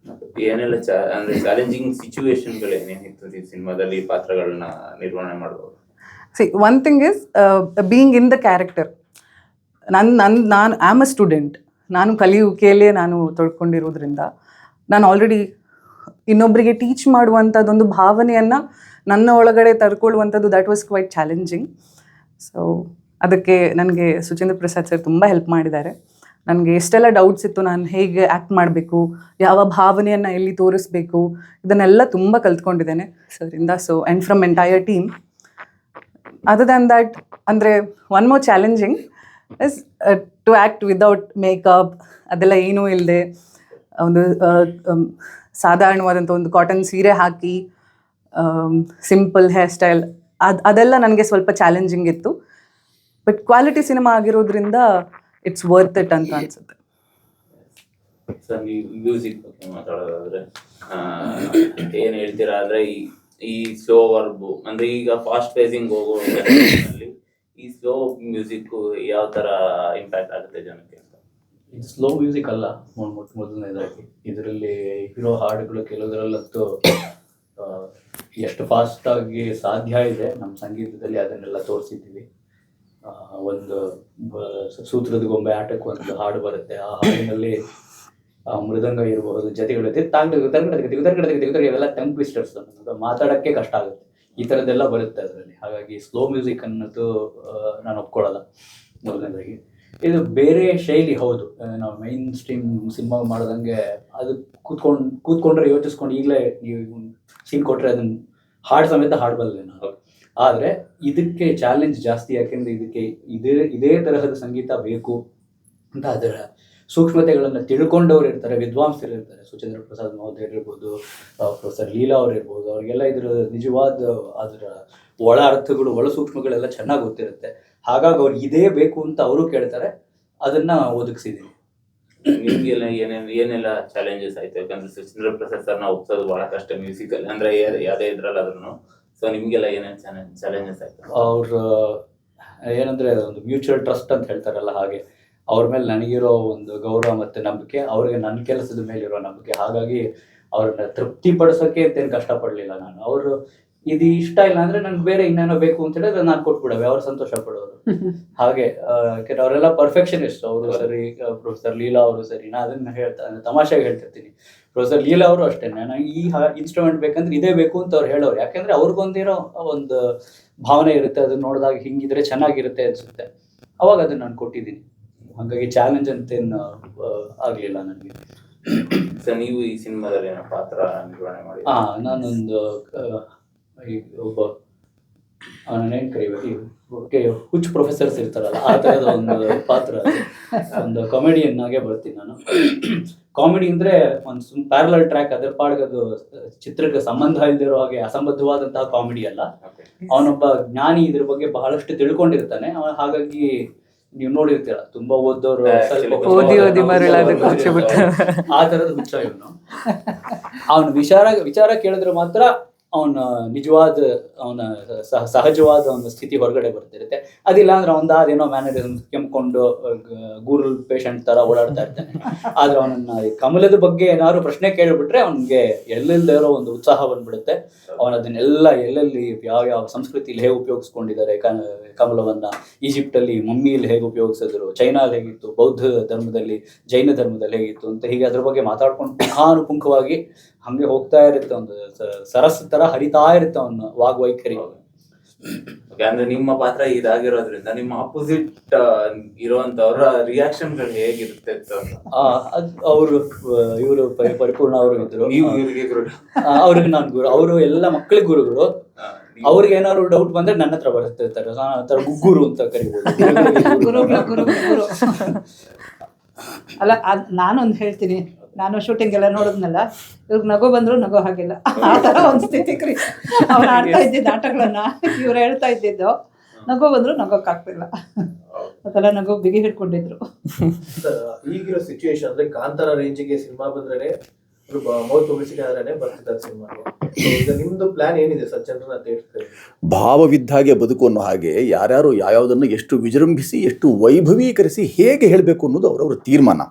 ಏನೆಲ್ಲ ಅಂದ್ರೆ ಚಾಲೆಂಜಿಂಗ್ ಸಿಚುವೇಶನ್ಗಳು ಏನೇನಿತ್ತು ಈ ಸಿನಿಮಾದಲ್ಲಿ ಪಾತ್ರಗಳನ್ನ ನಿರ್ವಹಣೆ ಮಾಡ್ಬೋದು? C one thing is being in the character. ನಾನು ಆಮ್ ಅ ಸ್ಟೂಡೆಂಟ್. ನಾನು ಕಲಿಯುವಿಕೆಯಲ್ಲೇ ನಾನು ತೊಡ್ಕೊಂಡಿರೋದ್ರಿಂದ ನಾನು ಆಲ್ರೆಡಿ ಇನ್ನೊಬ್ಬರಿಗೆ ಟೀಚ್ ಮಾಡುವಂಥದ್ದೊಂದು ಭಾವನೆಯನ್ನು ನನ್ನ ಒಳಗಡೆ ತರ್ಕೊಳ್ಳುವಂಥದ್ದು that was quite challenging. So ಅದಕ್ಕೆ ನನಗೆ ಸುಚೇಂದ್ರ ಪ್ರಸಾದ್ ಸರ್ ತುಂಬ ಹೆಲ್ಪ್ ಮಾಡಿದ್ದಾರೆ. ನನಗೆ ಎಷ್ಟೆಲ್ಲ ಡೌಟ್ಸ್ ಇತ್ತು, ನಾನು ಹೇಗೆ ಆ್ಯಕ್ಟ್ ಮಾಡಬೇಕು, ಯಾವ ಭಾವನೆಯನ್ನು ಎಲ್ಲಿ ತೋರಿಸ್ಬೇಕು, ಇದನ್ನೆಲ್ಲ ತುಂಬ ಕಲ್ತ್ಕೊಂಡಿದ್ದೇನೆ ಸರಿಂದ. So and from entire team. Other than that ಅಂದರೆ one more challenging is to act without makeup, ಅದೆಲ್ಲ ಏನೂ ಇಲ್ಲದೆ ಒಂದು ಸಾಧಾರಣವಾದಂಥ ಒಂದು ಕಾಟನ್ ಸೀರೆ ಹಾಕಿ ಸಿಂಪಲ್ ಹೇರ್ ಸ್ಟೈಲ್, ಅದೆಲ್ಲ ನನಗೆ ಸ್ವಲ್ಪ ಚಾಲೆಂಜಿಂಗ್ ಇತ್ತು. ಬಟ್ ಕ್ವಾಲಿಟಿ ಸಿನಿಮಾ ಆಗಿರೋದ್ರಿಂದ ಇಟ್ಸ್ ವರ್ತ್ ಇಟ್ ಅಂತ ಅನ್ಸುತ್ತೆ. ಸರ್, ನೀವು ಮ್ಯೂಸಿಕ್ ಬಗ್ಗೆ ಮಾತಾಡೋದಾದ್ರೆ ಏನ್ ಹೇಳ್ತೀರಾ? ಅಂದ್ರೆ ಈ ಸ್ಲೋ ವರ್ಬ್ ಅಂದ್ರೆ ಈಗ ಫಾಸ್ಟ್ ಫೇಸಿಂಗ್ ಹೋಗೋ ಈ ಸ್ಲೋ ಮ್ಯೂಸಿಕ್ ಯಾವ ತರ ಇಂಪ್ಯಾಕ್ಟ್ ಆಗುತ್ತೆ ಜನಕ್ಕೆ ಅಂತ? ಇದು ಸ್ಲೋ ಮ್ಯೂಸಿಕ್ ಅಲ್ಲ. ಮೊದಲನೇದಾಗಿ ಇದರಲ್ಲಿ ಇರೋ ಹಾಡುಗಳು ಕೆಲವರಲ್ಲಂತೂ ಎಷ್ಟು ಫಾಸ್ಟ್ ಆಗಿ ಸಾಧ್ಯ ಇದೆ ನಮ್ಮ ಸಂಗೀತದಲ್ಲಿ ಅದನ್ನೆಲ್ಲ ತೋರಿಸಿದ್ದೀವಿ. ಒಂದು ಸೂತ್ರದ ಗೊಂಬೆ ಆಟಕ್ಕೆ ಒಂದು ಹಾಡು ಬರುತ್ತೆ. ಆ ಹಾಡಿನಲ್ಲಿ ಮೃದಂಗ ಇರಬಹುದು, ಜೊತೆಗಳು ಇವೆಲ್ಲ ಟಂಗ್ ಟ್ವಿಸ್ಟರ್ಸ್, ಮಾತಾಡೋಕ್ಕೆ ಕಷ್ಟ ಆಗುತ್ತೆ. ಈ ಥರದ್ದೆಲ್ಲ ಬರುತ್ತೆ ಅದರಲ್ಲಿ. ಹಾಗಾಗಿ ಸ್ಲೋ ಮ್ಯೂಸಿಕ್ ಅನ್ನೋದು ನಾನು ಒಪ್ಕೊಳ್ಳಲ್ಲ. ಮೊದಲನೇದಾಗಿ ಇದು ಬೇರೆ ಶೈಲಿ. ಹೌದು, ನಾವು ಮೈನ್ ಸ್ಟ್ರೀಮ್ ಸಿನಿಮಾ ಮಾಡ್ದಂಗೆ ಅದು ಕೂತ್ಕೊಂಡ್ರೆ ಯೋಚಿಸ್ಕೊಂಡು ಈಗಲೇ ನೀವು ಸೀನ್ ಕೊಟ್ಟರೆ ಅದನ್ನು ಹಾಡು ಸಮೇತ ಹಾಡಬಲ್ಲೆ ನಾನು. ಆದರೆ ಇದಕ್ಕೆ ಚಾಲೆಂಜ್ ಜಾಸ್ತಿ, ಯಾಕೆಂದರೆ ಇದಕ್ಕೆ ಇದೇ ತರಹದ ಸಂಗೀತ ಬೇಕು ಅಂತ ಅದರ ಸೂಕ್ಷ್ಮತೆಗಳನ್ನು ತಿಳ್ಕೊಂಡವ್ರು ಇರ್ತಾರೆ, ವಿದ್ವಾಂಸರು ಇರ್ತಾರೆ. ಸುಚೇಂದ್ರ ಪ್ರಸಾದ್ ಮಹೋದಯರು ಇರ್ಬೋದು, ಪ್ರೊಫೆಸರ್ ಲೀಲಾ ಅವ್ರು ಇರ್ಬೋದು. ಅವ್ರಿಗೆಲ್ಲ ಇದರ ನಿಜವಾದ ಅದರ ಒಳ ಅರ್ಥಗಳು, ಒಳ ಸೂಕ್ಷ್ಮಗಳೆಲ್ಲ ಚೆನ್ನಾಗಿ ಗೊತ್ತಿರುತ್ತೆ. ಹಾಗಾಗಿ ಅವ್ರು ಇದೇ ಬೇಕು ಅಂತ ಅವರು ಕೇಳ್ತಾರೆ, ಅದನ್ನ ಒದಗಿಸಿದ್ದೀನಿ. ನಿಮ್ಗೆಲ್ಲ ಏನೆಲ್ಲ ಚಾಲೆಂಜಸ್ ಆಯ್ತು? ಯಾಕಂದ್ರೆ ಸುಚೇಂದ್ರ ಪ್ರಸಾದ್ ಸರ್ ನಾವು ಒಪ್ಸೋದು ಬಹಳ ಕಷ್ಟ ಮ್ಯೂಸಿಕಲ್ಲಿ, ಅಂದ್ರೆ ಯಾವುದೇ ಇದ್ರಲ್ಲಾದ್ರೂ. ಸೊ ನಿಮ್ಗೆಲ್ಲ ಏನೇನು ಚಾಲೆಂಜಸ್ ಆಯ್ತು? ಅವ್ರ ಏನಂದ್ರೆ ಒಂದು ಮ್ಯೂಚುವಲ್ ಟ್ರಸ್ಟ್ ಅಂತ ಹೇಳ್ತಾರಲ್ಲ, ಹಾಗೆ ಅವ್ರ ಮೇಲೆ ನನಗಿರೋ ಒಂದು ಗೌರವ ಮತ್ತು ನಂಬಿಕೆ, ಅವ್ರಿಗೆ ನನ್ನ ಕೆಲಸದ ಮೇಲೆ ಇರೋ ನಂಬಿಕೆ. ಹಾಗಾಗಿ ಅವ್ರನ್ನ ತೃಪ್ತಿಪಡಿಸೋಕ್ಕೆ ಅಂತೇನು ಕಷ್ಟಪಡಲಿಲ್ಲ ನಾನು. ಅವರು ಇದು ಇಷ್ಟ ಇಲ್ಲ ಅಂದರೆ ನನಗೆ ಬೇರೆ ಇನ್ನೇನೋ ಬೇಕು ಅಂತ ಹೇಳಿದ್ರೆ ನಾನು ಕೊಟ್ಬಿಡವೆ, ಅವ್ರು ಸಂತೋಷ ಪಡೋರು. ಹಾಗೆ ಯಾಕೆಂದ್ರೆ ಅವರೆಲ್ಲ ಪರ್ಫೆಕ್ಷನಿಸ್ಟ್. ಅವರು ಸರಿ, ಪ್ರೊಫೆಸರ್ ಲೀಲಾ ಅವರು ಸರಿ. ನಾನು ಅದನ್ನ ತಮಾಷೆಗೆ ಹೇಳ್ತಿರ್ತೀನಿ. ಪ್ರೊಫೆಸರ್ ಲೀಲಾ ಅವರು ಅಷ್ಟೇ, ನನಗೆ ಈ ಇನ್ಸ್ಟ್ರೂಮೆಂಟ್ ಬೇಕಂದ್ರೆ ಇದೇ ಬೇಕು ಅಂತ ಅವ್ರು ಹೇಳೋರು. ಯಾಕೆಂದ್ರೆ ಅವ್ರಿಗೊಂದಿರೋ ಒಂದು ಭಾವನೆ ಇರುತ್ತೆ, ಅದನ್ನ ನೋಡಿದಾಗ ಹಿಂಗಿದ್ರೆ ಚೆನ್ನಾಗಿರುತ್ತೆ ಅನ್ಸುತ್ತೆ. ಅವಾಗ ಅದನ್ನ ನಾನು ಕೊಟ್ಟಿದ್ದೀನಿ. ಹಾಗಾಗಿ ಚಾಲೆಂಜ್ ಅಂತೇನು ಆಗಲಿಲ್ಲ ನನಗೆ. ಸರ್, ನೀವು ಈ ಸಿನಿಮಾದಲ್ಲಿ ಏನೋ ಪಾತ್ರ ನಿರ್ವಹಣೆ ಮಾಡಿ? ನಾನೊಂದು ಒಬ್ಬ ನಾನೇನು ಕರಿಬೇಕು, ಹುಚ್ಚು ಪ್ರೊಫೆಸರ್ಸ್ ಇರ್ತಾರಲ್ಲ, ಆ ಥರದ ಒಂದು ಪಾತ್ರ. ಒಂದು ಕಾಮಿಡಿಯನ್ ಆಗೇ ಬರ್ತೀನಿ ನಾನು. ಕಾಮಿಡಿ ಅಂದರೆ ಒಂದು ಪ್ಯಾರಲಲ್ ಟ್ರ್ಯಾಕ್, ಅದರ ಪಾಡ್ಗದು ಚಿತ್ರಕ್ಕೆ ಸಂಬಂಧ ಇಲ್ದಿರೋ ಹಾಗೆ ಅಸಂಬದ್ಧವಾದಂತಹ ಕಾಮಿಡಿ ಅಲ್ಲ. ಅವನೊಬ್ಬ ಜ್ಞಾನಿ, ಇದ್ರ ಬಗ್ಗೆ ಬಹಳಷ್ಟು ತಿಳ್ಕೊಂಡಿರ್ತಾನೆ. ಹಾಗಾಗಿ ನೀವು ನೋಡಿರ್ತೀರ, ತುಂಬಾ ಓದೋರು ಆ ತರದ ಹುಚ್ಚ ಇವನು. ಅವನು ವಿಚಾರ ಕೇಳಿದ್ರೆ ಮಾತ್ರ ಅವನ ನಿಜವಾದ ಅವನ ಸಹಜವಾದ ಒಂದು ಸ್ಥಿತಿ ಹೊರಗಡೆ ಬರ್ತಿರುತ್ತೆ. ಅದಿಲ್ಲ ಅಂದ್ರೆ ಅದೇನೋ ಮ್ಯಾನರಿಸಮ್ ಕೆಮ್ಕೊಂಡು ಗೂಗಲ್ ಪೇಷಂಟ್ ತರ ಓಡಾಡ್ತಾ ಇರ್ತಾನೆ. ಆದ್ರೆ ಅವನನ್ನ ಕಮಲದ ಬಗ್ಗೆ ಏನಾದ್ರು ಪ್ರಶ್ನೆ ಕೇಳಿಬಿಟ್ರೆ ಅವನಿಗೆ ಎಲ್ಲೆಲ್ಲದೆ ಇರೋ ಒಂದು ಉತ್ಸಾಹ ಬಂದ್ಬಿಡುತ್ತೆ. ಅವನ ಅದನ್ನೆಲ್ಲ ಎಲ್ಲೆಲ್ಲಿ ಯಾವ ಸಂಸ್ಕೃತಿಲಿ ಹೇಗೆ ಉಪಯೋಗಿಸ್ಕೊಂಡಿದ್ದಾರೆ ಕಮಲವನ್ನ, ಈಜಿಪ್ಟಲ್ಲಿ ಮಮ್ಮಿಯಲ್ಲಿ ಹೇಗೆ ಉಪಯೋಗಿಸಿದ್ರು, ಚೈನಾದಲ್ಲಿ ಹೇಗಿತ್ತು, ಬೌದ್ಧ ಧರ್ಮದಲ್ಲಿ, ಜೈನ ಧರ್ಮದಲ್ಲಿ ಹೇಗಿತ್ತು ಅಂತ ಹೀಗೆ ಅದ್ರ ಬಗ್ಗೆ ಮಾತಾಡ್ಕೊಂಡು ಪುಂಖಾನುಪುಂಖವಾಗಿ ಹಂಗೆ ಹೋಗ್ತಾ ಇರುತ್ತೆ. ಒಂದು ಸರಸ್ ತರ ಹರಿತಾ ಇರುತ್ತೆ ಅವನ ವಾಗ್ವೈಖರಿ. ಅಂದ್ರೆ ನಿಮ್ಮ ಪಾತ್ರ ಇದಾಗಿರೋದ್ರಿಂದ ನಿಮ್ಮ ಆಪೋಸಿಟ್ ಇರುವಂತವ್ರ ರಿಯಾಕ್ಷನ್ಗಳು ಹೇಗಿರುತ್ತೆ? ಅವರು ಇವರು ಪರಿಪೂರ್ಣ ಅವರು ಇದ್ರು, ನೀವು ಇವ್ರಿಗೆ ಅವ್ರಿಗೆ ನಾನು ಗುರು. ಅವರು ಎಲ್ಲ ಮಕ್ಕಳಿಗೆ ಗುರುಗಳು. ಅವ್ರಿಗೆ ಏನಾದ್ರು ಡೌಟ್ ಬಂದ್ರೆ ನನ್ನ ಹತ್ರ ಬರ್ತಿರ್ತಾರೆ. ಗುರು ಅಂತ ಕರಿಬೋದು. ಅಲ್ಲ, ನಾನೊಂದು ಹೇಳ್ತೀನಿ. ನಾನು ಶೂಟಿಂಗ್ ಎಲ್ಲ ನೋಡಿದ್ನಲ್ಲ, ಇವ್ರಿಗೆ ನಗು ಬಂದ್ರು ನಗೋ ಹಾಗಿಲ್ಲ, ಆ ಥರ ಒಂದು ಸ್ಥಿತಿ ಅವ್ರು ಆಡ್ತಾ ಇದ್ದಿದ್ದು ಆಟಗಳನ್ನ ಇವ್ರು ಹೇಳ್ತಾ ಇದ್ದಿದ್ದು, ನಗು ಬಂದ್ರು ನಗೋಕ್ಕಾಗ್ತಿಲ್ಲ, ಆ ಥರ ನಗು ಬಿಗಿ ಹಿಡ್ಕೊಂಡಿದ್ರು. ಈಗಿರೋ ಸಿಚುವೇಶನ್ ಅಂದ್ರೆ ಕಾಂತಾರ ರೇಂಜಿಗೆ ಸಿನಿಮಾ ಬಂದ್ರೆ ಮೌತ್ ಪಬ್ಲಿಸಿಟಿ ಆದ್ರೆ ಬರ್ತಿದ್ದಾರೆ ಸಿನಿಮಾಗೆ. ಈಗ ನಿಮ್ದು ಪ್ಲಾನ್ ಏನಿದೆ ಸರ್? ಜನರನ್ನ ತೇರಿಸ್ತಾರೆ, ಭಾವವಿದ್ದಾಗೆ ಬದುಕು ಅನ್ನೋ ಹಾಗೆ ಯಾರ್ಯಾರು ಯಾವ್ಯಾವುದನ್ನು ಎಷ್ಟು ವಿಜೃಂಭಿಸಿ ಎಷ್ಟು ವೈಭವೀಕರಿಸಿ ಹೇಗೆ ಹೇಳಬೇಕು ಅನ್ನೋದು ಅವರವರ ತೀರ್ಮಾನ.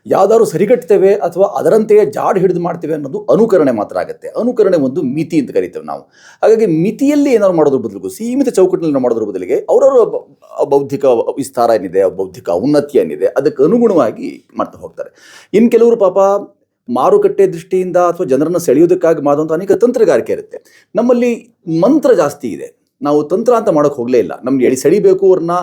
ಯಾವ್ದಾದ್ರು ಸರಿಗಟ್ತೇವೆ ಅಥವಾ ಅದರಂತೆಯೇ ಜಾಡು ಹಿಡಿದು ಮಾಡ್ತೇವೆ ಅನ್ನೋದು ಅನುಕರಣೆ ಮಾತ್ರ ಆಗುತ್ತೆ. ಅನುಕರಣೆ ಒಂದು ಮಿತಿ ಅಂತ ಕರಿತೇವೆ ನಾವು. ಹಾಗಾಗಿ ಮಿತಿಯಲ್ಲಿ ಏನಾದ್ರು ಮಾಡೋದ್ರ ಬದಲಿಗೂ ಸೀಮಿತ ಚೌಕಟ್ಟಿನಲ್ಲಿ ಮಾಡೋದ್ರ ಬದಲಿಗೆ ಅವರವರ ಬೌದ್ಧಿಕ ವಿಸ್ತಾರ ಏನಿದೆ, ಬೌದ್ಧಿಕ ಔನ್ನತ್ಯ ಏನಿದೆ ಅದಕ್ಕೆ ಅನುಗುಣವಾಗಿ ಮಾಡ್ತಾ ಹೋಗ್ತಾರೆ. ಇನ್ನು ಕೆಲವರು ಪಾಪ ಮಾರುಕಟ್ಟೆ ದೃಷ್ಟಿಯಿಂದ ಅಥವಾ ಜನರನ್ನು ಸೆಳೆಯೋದಕ್ಕಾಗಿ ಮಾಡುವಂಥ ಅನೇಕ ತಂತ್ರಗಾರಿಕೆ ಇರುತ್ತೆ. ನಮ್ಮಲ್ಲಿ ಮಂತ್ರ ಜಾಸ್ತಿ ಇದೆ, ನಾವು ತಂತ್ರ ಅಂತ ಮಾಡೋಕ್ಕೆ ಹೋಗಲೇ ಇಲ್ಲ. ನಮ್ಗೆ ಸೆಳಿಬೇಕು, ಅವ್ರನ್ನ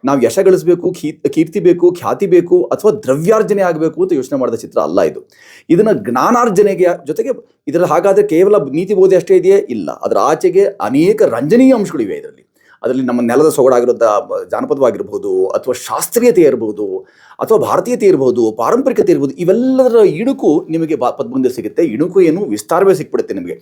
ನಾವು ಯಶ ಗಳಿಸಬೇಕು, ಕೀರ್ತಿ ಬೇಕು, ಖ್ಯಾತಿ ಬೇಕು, ಅಥವಾ ದ್ರವ್ಯಾರ್ಜನೆ ಆಗಬೇಕು ಅಂತ ಯೋಚನೆ ಮಾಡಿದ ಚಿತ್ರ ಅಲ್ಲ ಇದು. ಇದನ್ನು ಜ್ಞಾನಾರ್ಜನೆಗೆ ಜೊತೆಗೆ ಇದರ ಹಾಗಾದರೆ ಕೇವಲ ನೀತಿ ಬೋಧೆ ಅಷ್ಟೇ ಇದೆಯೇ? ಇಲ್ಲ, ಅದರ ಆಚೆಗೆ ಅನೇಕ ರಂಜನೀಯ ಅಂಶಗಳಿವೆ ಅದರಲ್ಲಿ ನಮ್ಮ ನೆಲದ ಸೊಗಡಾಗಿರೋದ ಜಾನಪದವಾಗಿರ್ಬೋದು, ಅಥವಾ ಶಾಸ್ತ್ರೀಯತೆ ಇರ್ಬೋದು, ಅಥವಾ ಭಾರತೀಯತೆ ಇರ್ಬೋದು, ಪಾರಂಪರಿಕತೆ ಇರ್ಬೋದು, ಇವೆಲ್ಲದರ ಇಣುಕು ನಿಮಗೆ ಪದ್ಮಗಂಧಿ ಸಿಗುತ್ತೆ. ಇಣುಕು ಏನು, ವಿಸ್ತಾರವೇ ಸಿಕ್ಬಿಡುತ್ತೆ ನಿಮಗೆ.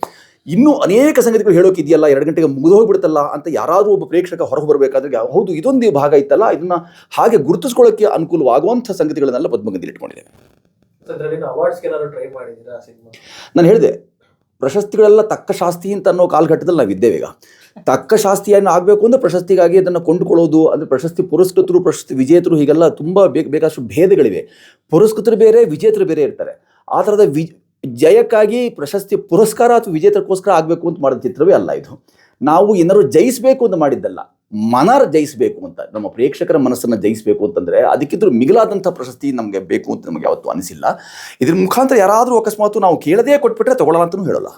ಇನ್ನೂ ಅನೇಕ ಸಂಗತಿಗಳು ಹೇಳೋಕಿದೆಯಲ್ಲ, 2 ಗಂಟೆಗೆ ಮುಗಿದು ಹೋಗ್ಬಿಡುತ್ತಲ್ಲ ಅಂತ ಯಾರಾದರೂ ಒಬ್ಬ ಪ್ರೇಕ್ಷಕ ಹೊರಗೆ ಬರಬೇಕಾದ್ರೆ ಹೌದು ಇದೊಂದು ಭಾಗ ಇತ್ತಲ್ಲ, ಇದನ್ನ ಹಾಗೆ ಗುರುತಿಸ್ಕೊಳ್ಳೋಕ್ಕೆ ಅನುಕೂಲವಾಗುವಂಥ ಸಂಗತಿಗಳನ್ನೆಲ್ಲ ಪದ್ಮಗಂಧಿಯಲ್ಲಿ ಇಟ್ಕೊಂಡಿದ್ದೇವೆ. ನಾನು ಹೇಳಿದೆ, ಪ್ರಶಸ್ತಿಗಳೆಲ್ಲ ತಕ್ಕ ಶಾಸ್ತಿ ಅಂತ ಅನ್ನೋ ಕಾಲಘಟ್ಟದಲ್ಲಿ ನಾವಿದ್ದೇವೆ. ಈಗ ತಕ್ಕ ಶಾಸ್ತಿಯನ್ನು ಆಗಬೇಕು ಅಂದರೆ ಪ್ರಶಸ್ತಿಗಾಗಿ ಅದನ್ನು ಕೊಂಡುಕೊಳ್ಳೋದು, ಅಂದರೆ ಪ್ರಶಸ್ತಿ ಪುರಸ್ಕೃತರು, ಪ್ರಶಸ್ತಿ ವಿಜೇತರು, ಹೀಗೆಲ್ಲ ತುಂಬ ಬೇಕಾದಷ್ಟು ಭೇದಗಳಿವೆ. ಪುರಸ್ಕೃತರು ಬೇರೆ, ವಿಜೇತರು ಬೇರೆ ಇರ್ತಾರೆ. ಆ ಥರದ ಜಯಕ್ಕಾಗಿ ಪ್ರಶಸ್ತಿ ಪುರಸ್ಕಾರ ಅಥವಾ ವಿಜೇತಕ್ಕೋಸ್ಕರ ಆಗಬೇಕು ಅಂತ ಮಾಡಿದ ಚಿತ್ರವೇ ಅಲ್ಲ ಇದು. ನಾವು ಏನಾದ್ರು ಜಯಿಸಬೇಕು ಅಂತ ಮಾಡಿದ್ದಲ್ಲ, ಜಯಿಸಬೇಕು ಅಂತ, ನಮ್ಮ ಪ್ರೇಕ್ಷಕರ ಮನಸ್ಸನ್ನು ಜಯಿಸಬೇಕು ಅಂತಂದರೆ ಅದಕ್ಕಿಂತ ಮಿಗಿಲಾದಂಥ ಪ್ರಶಸ್ತಿ ನಮಗೆ ಬೇಕು ಅಂತ ನಮಗೆ ಯಾವತ್ತೂ ಅನಿಸಿಲ್ಲ. ಇದ್ರ ಮುಖಾಂತರ ಯಾರಾದರೂ ಅಕಸ್ಮಾತ್ ನಾವು ಕೇಳದೇ ಕೊಟ್ಬಿಟ್ರೆ ತಗೊಳ್ಳಲ್ಲ ಅಂತಲೂ ಹೇಳಲ್ಲ.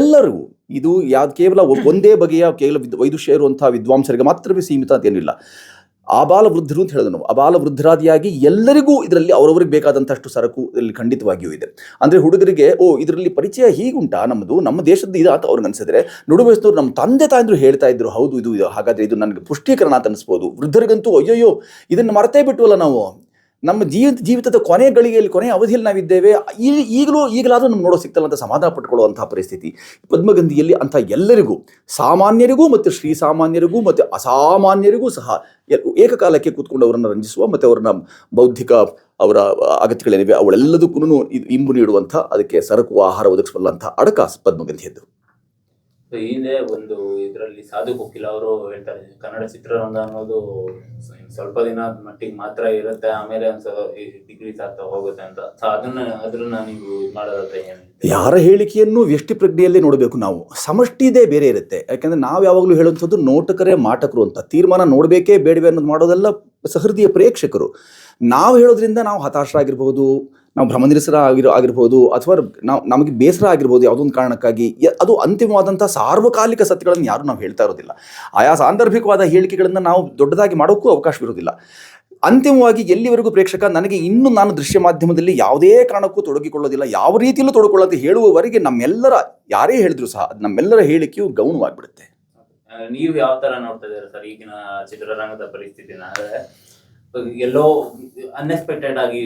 ಎಲ್ಲರಿಗೂ ಇದು ಯಾವ್ದು ಕೇವಲ ಒಂದೇ ಬಗೆಯ ಕೇವಲ ವೈದುಷ್ಯ ಇರುವಂಥ ವಿದ್ವಾಂಸರಿಗೆ ಮಾತ್ರವೇ ಸೀಮಿತ ಅಂತ ಏನಿಲ್ಲ. ಆಬಾಲ ವೃದ್ಧರು ಅಂತ ಹೇಳಿದ್ರು ನಾವು. ಆಬಾಲ ವೃದ್ಧರಾದಿಯಾಗಿ ಎಲ್ಲರಿಗೂ ಇದರಲ್ಲಿ ಅವರವರಿಗೆ ಬೇಕಾದಂಥಷ್ಟು ಸರಕು ಇದರಲ್ಲಿ ಖಂಡಿತವಾಗಿಯೂ ಇದೆ. ಅಂದರೆ ಹುಡುಗರಿಗೆ ಇದರಲ್ಲಿ ಪರಿಚಯ ಹೀಗುಂಟಾ, ನಮ್ಮ ದೇಶದ ಇದು ಅಂತ ಅವ್ರಿಗೆ ಅನಿಸಿದ್ರೆ, ನಡು ವಯಸ್ಸಿನವ್ರು ನಮ್ಮ ತಂದೆ ತಾಯಂದ್ರು ಹೇಳ್ತಾ ಇದ್ರು, ಹೌದು ಇದು ಹಾಗಾದರೆ ಇದು ನನಗೆ ಪುಷ್ಟೀಕರಣ ಅಂತ ಅನಿಸ್ಬೋದು. ವೃದ್ಧರಿಗಂತೂ ಅಯ್ಯಯ್ಯೋ ಇದನ್ನು ಮರೆತೇ ಬಿಟ್ಟವಲ್ಲ ನಾವು, ನಮ್ಮ ಜೀವಿತದ ಕೊನೆ ಗಳಿಗೆಯಲ್ಲಿ, ಕೊನೆಯ ಅವಧಿಯಲ್ಲಿ ನಾವಿದ್ದೇವೆ, ಈಗಲಾದರೂ ನಮ್ಗೆ ನೋಡೋ ಸಿಗ್ತಲ್ಲ ಅಂತ ಸಮಾಧಾನ ಪಟ್ಕೊಳ್ಳುವಂಥ ಪರಿಸ್ಥಿತಿ ಪದ್ಮಗಂಧಿಯಲ್ಲಿ ಅಂಥ ಎಲ್ಲರಿಗೂ, ಸಾಮಾನ್ಯರಿಗೂ ಮತ್ತು ಶ್ರೀಸಾಮಾನ್ಯರಿಗೂ ಮತ್ತು ಅಸಾಮಾನ್ಯರಿಗೂ ಸಹ ಏಕಕಾಲಕ್ಕೆ ಕೂತ್ಕೊಂಡು ಅವರನ್ನು ರಂಜಿಸುವ ಮತ್ತು ಅವರನ್ನ ಬೌದ್ಧಿಕ ಅವರ ಅಗತ್ಯಗಳೇನಿವೆ ಅವೆಲ್ಲದಕ್ಕೂ ಇಂಬು ನೀಡುವಂಥ, ಅದಕ್ಕೆ ಸರಕು ಆಹಾರ ಒದಗಿಸಬಲ್ಲಂಥ ಅಡಕ ಪದ್ಮಗಂಧಿಯದ್ದು. ಹಿಂದೆ ಒಂದು ಇದರಲ್ಲಿ ಸಾಧು ಕೋಕಿಲ ಅವರು ಹೇಳ್ತಾರೆ, ಕನ್ನಡ ಚಿತ್ರರಂಗ ಅನ್ನೋದು ಸ್ವಲ್ಪ ದಿನ ಮಟ್ಟಿಗೆ ಮಾತ್ರ ಇರುತ್ತೆ, ಆಮೇಲೆ ಡಿಗ್ರೀಸ್ ಆಗ್ತಾ ಹೋಗುತ್ತೆ ಅಂತ. ಅದನ್ನ ನೀವು ಮಾಡೋದಂತ ಏನು? ಯಾರ ಹೇಳಿಕೆಯನ್ನು ವ್ಯಷ್ಟಿ ಪ್ರಜ್ಞೆಯಲ್ಲೇ ನೋಡಬೇಕು ನಾವು. ಸಮಷ್ಟಿದೇ ಬೇರೆ ಇರುತ್ತೆ. ಯಾಕೆಂದರೆ ನಾವು ಯಾವಾಗಲೂ ಹೇಳುವಂಥದ್ದು ನೋಟಕರೇ ಮಾಟಕರು ಅಂತ. ತೀರ್ಮಾನ ನೋಡಬೇಕೇ ಬೇಡವೇ ಅನ್ನೋದು ಮಾಡೋದೆಲ್ಲ ಸಹೃದಯ ಪ್ರೇಕ್ಷಕರು. ನಾವು ಹೇಳೋದ್ರಿಂದ ನಾವು ಹತಾಶರಾಗಿರ್ಬೋದು, ನಾವು ಆಗಿರ್ಬೋದು, ಅಥವಾ ನಮಗೆ ಬೇಸರ ಆಗಿರ್ಬೋದು ಯಾವುದೊಂದು ಕಾರಣಕ್ಕಾಗಿ. ಅದು ಅಂತಿಮವಾದಂಥ ಸಾರ್ವಕಾಲಿಕ ಸತ್ಯಗಳನ್ನು ಯಾರು ನಾವು ಹೇಳ್ತಾ ಇರೋದಿಲ್ಲ. ಆಯಾ ಸಾಂದರ್ಭಿಕವಾದ ಹೇಳಿಕೆಗಳನ್ನು ನಾವು ದೊಡ್ಡದಾಗಿ ಮಾಡೋಕ್ಕೂ ಅವಕಾಶವಿರೋದಿಲ್ಲ. ಅಂತಿಮವಾಗಿ ಎಲ್ಲಿವರೆಗೂ ಪ್ರೇಕ್ಷಕ ನಾನು ದೃಶ್ಯ ಮಾಧ್ಯಮದಲ್ಲಿ ಯಾವುದೇ ಕಾರಣಕ್ಕೂ ತೊಡಗಿಕೊಳ್ಳೋದಿಲ್ಲ, ಯಾವ ರೀತಿಯಲ್ಲೂ ತೊಡಗಿಕೊಳ್ಳೋದು ಹೇಳುವವರೆಗೆ ನಮ್ಮೆಲ್ಲರ ಯಾರೇ ಹೇಳಿದ್ರು ಸಹ ನಮ್ಮೆಲ್ಲರ ಹೇಳಿಕೆಯು ಗೌಣವಾಗಿಬಿಡುತ್ತೆ. ನೀವು ಯಾವ ತರ ನೋಡ್ತಾ ಇದ್ದೀರಾ ಸರ್ ಈಗಿನ ಚಿತ್ರರಂಗದ ಪರಿಸ್ಥಿತಿನ? ಎಲ್ಲೋ ಅನ್ಎಕ್ಸ್ಪೆಕ್ಟೆಡ್ ಆಗಿ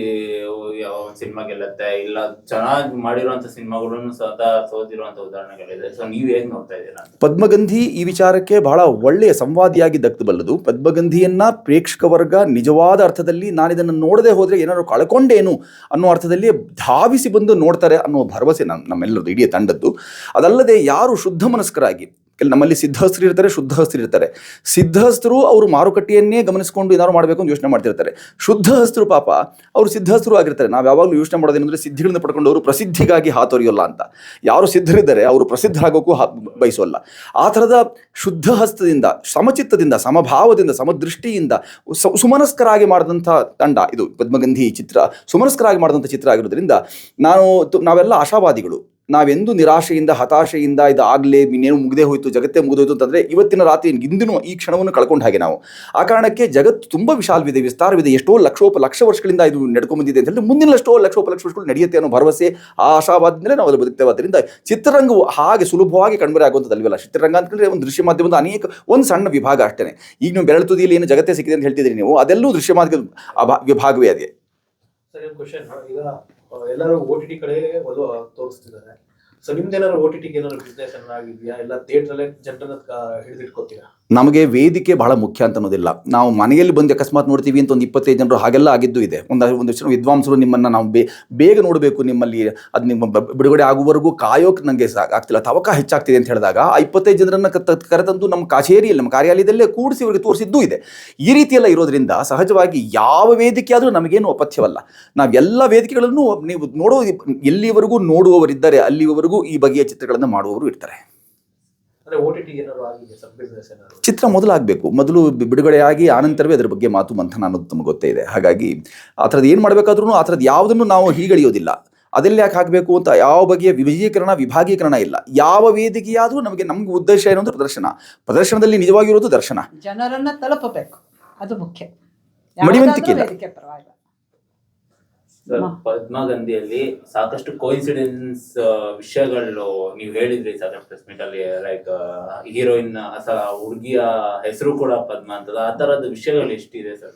ಯಾವ ಸಿನಿಮಾ ಗೆಲ್ಲತ್ತೆ, ಇಲ್ಲ ಚೆನ್ನಾಗಿ ಮಾಡಿರುವಂತ ಸಿನಿಮಾಗಳನ್ನು ಸ್ವತಃ ಸೋತಿರುವಂತ ಉದಾಹರಣೆಗಳಿದೆ. ಸೊ ನೀವು ಹೇಗೆ ನೋಡ್ತಾ ಇದ್ದೀರಾ? ಪದ್ಮಗಂಧಿ ಈ ವಿಚಾರಕ್ಕೆ ಬಹಳ ಒಳ್ಳೆಯ ಸಂವಾದಿಯಾಗಿ ದಕ್ಕಬಲ್ಲದು. ಪದ್ಮಗಂಧಿಯನ್ನ ಪ್ರೇಕ್ಷಕ ವರ್ಗ ನಿಜವಾದ ಅರ್ಥದಲ್ಲಿ ನಾನಿದನ್ನು ನೋಡದೆ ಹೋದ್ರೆ ಏನಾದ್ರು ಕಳ್ಕೊಂಡೇನು ಅನ್ನೋ ಅರ್ಥದಲ್ಲಿ ಧಾವಿಸಿ ಬಂದು ನೋಡ್ತಾರೆ ಅನ್ನೋ ಭರವಸೆ ನಮ್ಮೆಲ್ಲರದು, ಇಡೀ ತಂಡದ್ದು. ಅದಲ್ಲದೆ ಯಾರು ಶುದ್ಧ ಮನಸ್ಕರಾಗಿ, ನಮ್ಮಲ್ಲಿ ಸಿದ್ಧಹಸ್ತರು ಇರ್ತಾರೆ, ಶುದ್ಧಹಸ್ತರು ಇರ್ತಾರೆ. ಸಿದ್ಧಹಸ್ತರು ಅವರು ಮಾರುಕಟ್ಟೆಯನ್ನೇ ಗಮನಿಸಿಕೊಂಡು ಏನಾದ್ರು ಮಾಡಬೇಕು ಅಂತ ಯೋಚನೆ ಮಾಡ್ತಿರ್ತಾರೆ. ಶುದ್ಧಹಸ್ತರು ಪಾಪ ಅವರು ಸಿದ್ಧಹಸ್ತರು ಆಗಿರ್ತಾರೆ. ನಾವು ಯಾವಾಗಲೂ ಯೋಚನೆ ಮಾಡೋದೇನೆಂದರೆ ಸಿದ್ಧಿಗಳನ್ನು ಪಡ್ಕೊಂಡವರು ಪ್ರಸಿದ್ಧಿಗಾಗಿ ಹಾತೊರೆಯೋಲ್ಲ ಅಂತ. ಯಾರು ಸಿದ್ಧರಿದ್ದಾರೆ ಅವರು ಪ್ರಸಿದ್ಧರಾಗೋಕ್ಕೂ ಬಯಸೋಲ್ಲ. ಆ ಥರದ ಶುದ್ಧಹಸ್ತದಿಂದ, ಸಮಚಿತ್ತದಿಂದ, ಸಮಭಾವದಿಂದ, ಸಮದೃಷ್ಟಿಯಿಂದ ಸುಮನಸ್ಕರಾಗಿ ಮಾಡಿದಂಥ ತಂಡ ಇದು ಪದ್ಮಗಂಧಿ ಚಿತ್ರ. ಸುಮನಸ್ಕರಾಗಿ ಮಾಡಿದಂಥ ಚಿತ್ರ ಆಗಿರೋದ್ರಿಂದ ನಾವೆಲ್ಲ ಆಶಾವಾದಿಗಳು. ನಾವೆಂದು ನಿರಾಶೆಯಿಂದ, ಹತಾಶೆಯಿಂದ ಇದಾಗಲೇ ಇನ್ನೇನು ಮುಗಿದೇ ಹೋಯಿತು, ಜಗತ್ತೇ ಮುಗಿದೋಯ್ತು ಅಂತಂದರೆ ಇವತ್ತಿನ ರಾತ್ರಿ ಇಂದಿನೂ ಈ ಕ್ಷಣವನ್ನು ಕಳ್ಕೊಂಡು ಹಾಗೆ ನಾವು. ಆ ಕಾರಣಕ್ಕೆ ಜಗತ್ತು ತುಂಬ ವಿಶಾಲವಿದೆ, ವಿಸ್ತಾರವಿದೆ. ಎಷ್ಟೋ ಲಕ್ಷ ವರ್ಷಗಳಿಂದ ಇದು ನಡ್ಕೊಂಡ್ಬಂದಿದೆ ಅಂತ ಹೇಳಿ ಮುಂದಿನ ಲಕ್ಷ ವರ್ಷಗಳು ನಡೆಯುತ್ತೆ ಅನ್ನೋ ಭರವಸೆ, ಆ ಆಶಾವಾದದಿಂದಲೇ ನಾವು ಅಲ್ಲಿ ಬದುಕ್ತೇವೆ. ಆದ್ದರಿಂದ ಚಿತ್ರರಂಗವು ಹಾಗೆ ಸುಲಭವಾಗಿ ಕಣ್ಮರೆ ಆಗುವಂಥದ್ದಲ್ವಲ್ಲ. ಚಿತ್ರರಂಗ ಅಂತಂದರೆ ಒಂದು ದೃಶ್ಯ ಮಾಧ್ಯಮದ ಒಂದು ಸಣ್ಣ ವಿಭಾಗ ಅಷ್ಟೇ. ಈಗ ನೀವು ಬೆರಳು ತುದಿಯಲ್ಲಿ ಏನು ಜಗತ್ತೇ ಸಿಕ್ಕಿದೆ ಅಂತ ಹೇಳ್ತಿದ್ದೀರಿ ನೀವು, ಅದೆಲ್ಲೂ ದೃಶ್ಯ ಮಾಧ್ಯಮದ ವಿಭಾಗವೇ ಅದೇ. ಸರಿ, ಕ್ವಶನ್. ಈಗ ಎಲ್ಲರೂ OTT ಕಡೆ ಒಲವು ತೋರಿಸ್ತಿದ್ದಾರೆ. ಸೊ ನಿಮ್ದೇನಾದ್ರು OTT ಏನಾದ್ರು ಬಿಸ್ನೆಸ್ ಆಗಿದ್ಯಾ, ಎಲ್ಲ ಥಿಯೇಟರ್ ಜನರನ್ನ ಹಿಡಿದಿಟ್ಕೋತೀರಾ? ನಮಗೆ ವೇದಿಕೆ ಬಹಳ ಮುಖ್ಯ ಅಂತ ಅನ್ನೋದಿಲ್ಲ. ನಾವು ಮನೆಯಲ್ಲಿ ಬಂದು ಅಕಸ್ಮಾತ್ ನೋಡ್ತೀವಿ ಅಂತ ಒಂದು 25 ಜನರು ಹಾಗೆಲ್ಲ ಆಗಿದ್ದು ಇದೆ. ಒಂದು ವಿದ್ವಾಂಸರು ನಿಮ್ಮನ್ನು ನಾವು ಬೇಗ ನೋಡಬೇಕು, ನಿಮ್ಮಲ್ಲಿ ಅದು ನಿಮ್ಮ ಬಿಡುಗಡೆ ಆಗುವವರೆಗೂ ಕಾಯೋಕೆ ನನಗೆ ಆಗ್ತಿಲ್ಲ, ತವಕ ಹೆಚ್ಚಾಗ್ತಿದೆ ಅಂತ ಹೇಳಿದಾಗ ಆ 25 ಜನರನ್ನು ಕರೆತಂದು ನಮ್ಮ ಕಚೇರಿಯಲ್ಲಿ, ನಮ್ಮ ಕಾರ್ಯಾಲಯದಲ್ಲೇ ಕೂಡಿಸಿ ಅವರಿಗೆ ತೋರಿಸಿದ್ದೂ ಇದೆ. ಈ ರೀತಿಯೆಲ್ಲ ಇರೋದ್ರಿಂದ ಸಹಜವಾಗಿ ಯಾವ ವೇದಿಕೆ ಆದರೂ ನಮಗೇನು ಅಪಥ್ಯವಲ್ಲ. ನಾವೆಲ್ಲ ವೇದಿಕೆಗಳನ್ನು ನೀವು ಎಲ್ಲಿವರೆಗೂ ನೋಡುವವರಿದ್ದಾರೆ ಅಲ್ಲಿವರೆಗೂ ಈ ಬಗೆಯ ಚಿತ್ರಗಳನ್ನು ಮಾಡುವವರು ಇರ್ತಾರೆ. OTT ಏನಾದ್ರು ಆಗಿದೆ ಸರ್, ಬಿಸ್ನೆಸ್ ಏನಾದ್ರು? ಚಿತ್ರ ಮೊದಲು ಬಿಡುಗಡೆಯಾಗಿ ಆನಂತರವೇ ಅದರ ಬಗ್ಗೆ ಮಾತು ಮಂಥನ ಅನ್ನೋದು ತಮಗೆ ಗೊತ್ತೇ ಇದೆ. ಹಾಗಾಗಿ ಆ ಥರದ್ದು ಏನು ಮಾಡಬೇಕಾದ್ರೂ ಆ ಥರದ್ದು ಯಾವುದನ್ನು ನಾವು ಹೀಗಳಿಯೋದಿಲ್ಲ. ಅದೆಲ್ಲ ಯಾಕೆ ಹಾಕಬೇಕು ಅಂತ ಯಾವ ಬಗೆಯ ವಿಭಾಗೀಕರಣ ಇಲ್ಲ. ಯಾವ ವೇದಿಕೆಯಾದರೂ ನಮಗೆ ಉದ್ದೇಶ ಏನು ಅಂದ್ರೆ ಪ್ರದರ್ಶನದಲ್ಲಿ ನಿಜವಾಗಿರೋದು ದರ್ಶನ, ಜನರನ್ನ ತಲುಪಬೇಕು, ಅದು ಮುಖ್ಯ. ಮಡಿವಂತಿಕೆ ಇಲ್ಲ. ವೇದಿಕೆ ಪರವಾಗಿಲ್ಲ. ಪದ್ಮಗಂಧಿಯಲ್ಲಿ ಸಾಕಷ್ಟು ಕೋಇನ್ಸಿಡೆನ್ಸ್ ವಿಷಯಗಳು ನೀವು ಹೇಳಿದ್ರಿ ಸಾಕಷ್ಟು ಪ್ರೆಸ್ ಮೀಟ್ ಅಲ್ಲಿ, ಲೈಕ್ ಹೀರೋಯಿನ್ ಹುಡುಗಿಯ ಹೆಸರು ಕೂಡ ಪದ್ಮ ಅಂತದ, ಆ ತರದ ವಿಷಯಗಳು ಎಷ್ಟಿದೆ ಸರ್?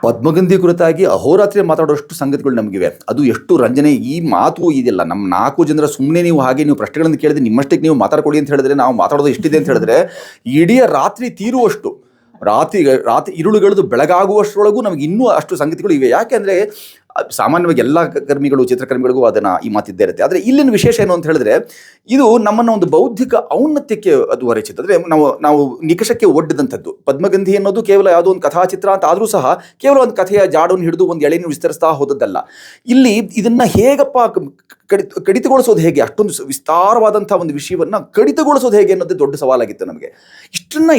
ಪದ್ಮಗಂಧಿ ಕುರಿತಾಗಿ ಅಹೋರಾತ್ರಿ ಮಾತಾಡೋಷ್ಟು ಸಂಗತಿಗಳು ನಮಗಿವೆ. ಅದು ಎಷ್ಟು ರಂಜನೆ. ಈ ಮಾತು ಇದೆಯಲ್ಲ, ನಮ್ಮ 4 ಜನರ ಸುಮ್ಮನೆ ನೀವು ಹಾಗೆ ನೀವು ಪ್ರಶ್ನೆಗಳನ್ನು ಕೇಳಿದ್ರೆ ನಿಮ್ಮಷ್ಟಕ್ಕೆ ನೀವು ಮಾತಾಡ್ಕೊಳ್ಳಿ ಅಂತ ಹೇಳಿದ್ರೆ, ನಾವು ಮಾತಾಡೋದು ಎಷ್ಟಿದೆ ಅಂತ ಹೇಳಿದ್ರೆ ಇಡೀ ರಾತ್ರಿ ತೀರುವಷ್ಟು, ರಾತ್ರಿ ಇರುಳುಗಳದು ಬೆಳಗಾಗುವಷ್ಟರೊಳಗೂ ನಮಗೆ ಇನ್ನೂ ಅಷ್ಟು ಸಂಗತಿಗಳು ಇವೆ. ಯಾಕೆಂದರೆ ಸಾಮಾನ್ಯವಾಗಿ ಎಲ್ಲ ಚಿತ್ರಕರ್ಮಿಗಳಿಗೂ ಅದನ್ನು ಈ ಮಾತಿದ್ದೇ ಇರುತ್ತೆ. ಆದರೆ ಇಲ್ಲಿನ ವಿಶೇಷ ಏನು ಅಂತ ಹೇಳಿದ್ರೆ, ಇದು ನಮ್ಮನ್ನು ಒಂದು ಬೌದ್ಧಿಕ ಔನ್ನತ್ಯಕ್ಕೆ ಅದು ಹೊರಚಿತ್ತು. ಅಂದರೆ ನಾವು ನಿಕಷಕ್ಕೆ ಒಡ್ಡಿದಂಥದ್ದು. ಪದ್ಮಗಂಧಿ ಅನ್ನೋದು ಕೇವಲ ಯಾವುದೋ ಒಂದು ಕಥಾಚಿತ್ರ ಅಂತ ಆದರೂ ಸಹ ಕೇವಲ ಒಂದು ಕಥೆಯ ಜಾಡನ್ನು ಹಿಡಿದು ಒಂದು ಎಳೆಯನ್ನು ವಿಸ್ತರಿಸ್ತಾ ಹೋದದ್ದಲ್ಲ. ಇಲ್ಲಿ ಇದನ್ನು ಹೇಗಪ್ಪ ಕಡಿತಗೊಳಿಸೋದು ಹೇಗೆ, ಅಷ್ಟೊಂದು ವಿಸ್ತಾರವಾದಂಥ ಒಂದು ವಿಷಯವನ್ನು ಕಡಿತಗೊಳಿಸೋದು ಹೇಗೆ ಅನ್ನೋದೇ ದೊಡ್ಡ ಸವಾಲಾಗಿತ್ತು ನಮಗೆ.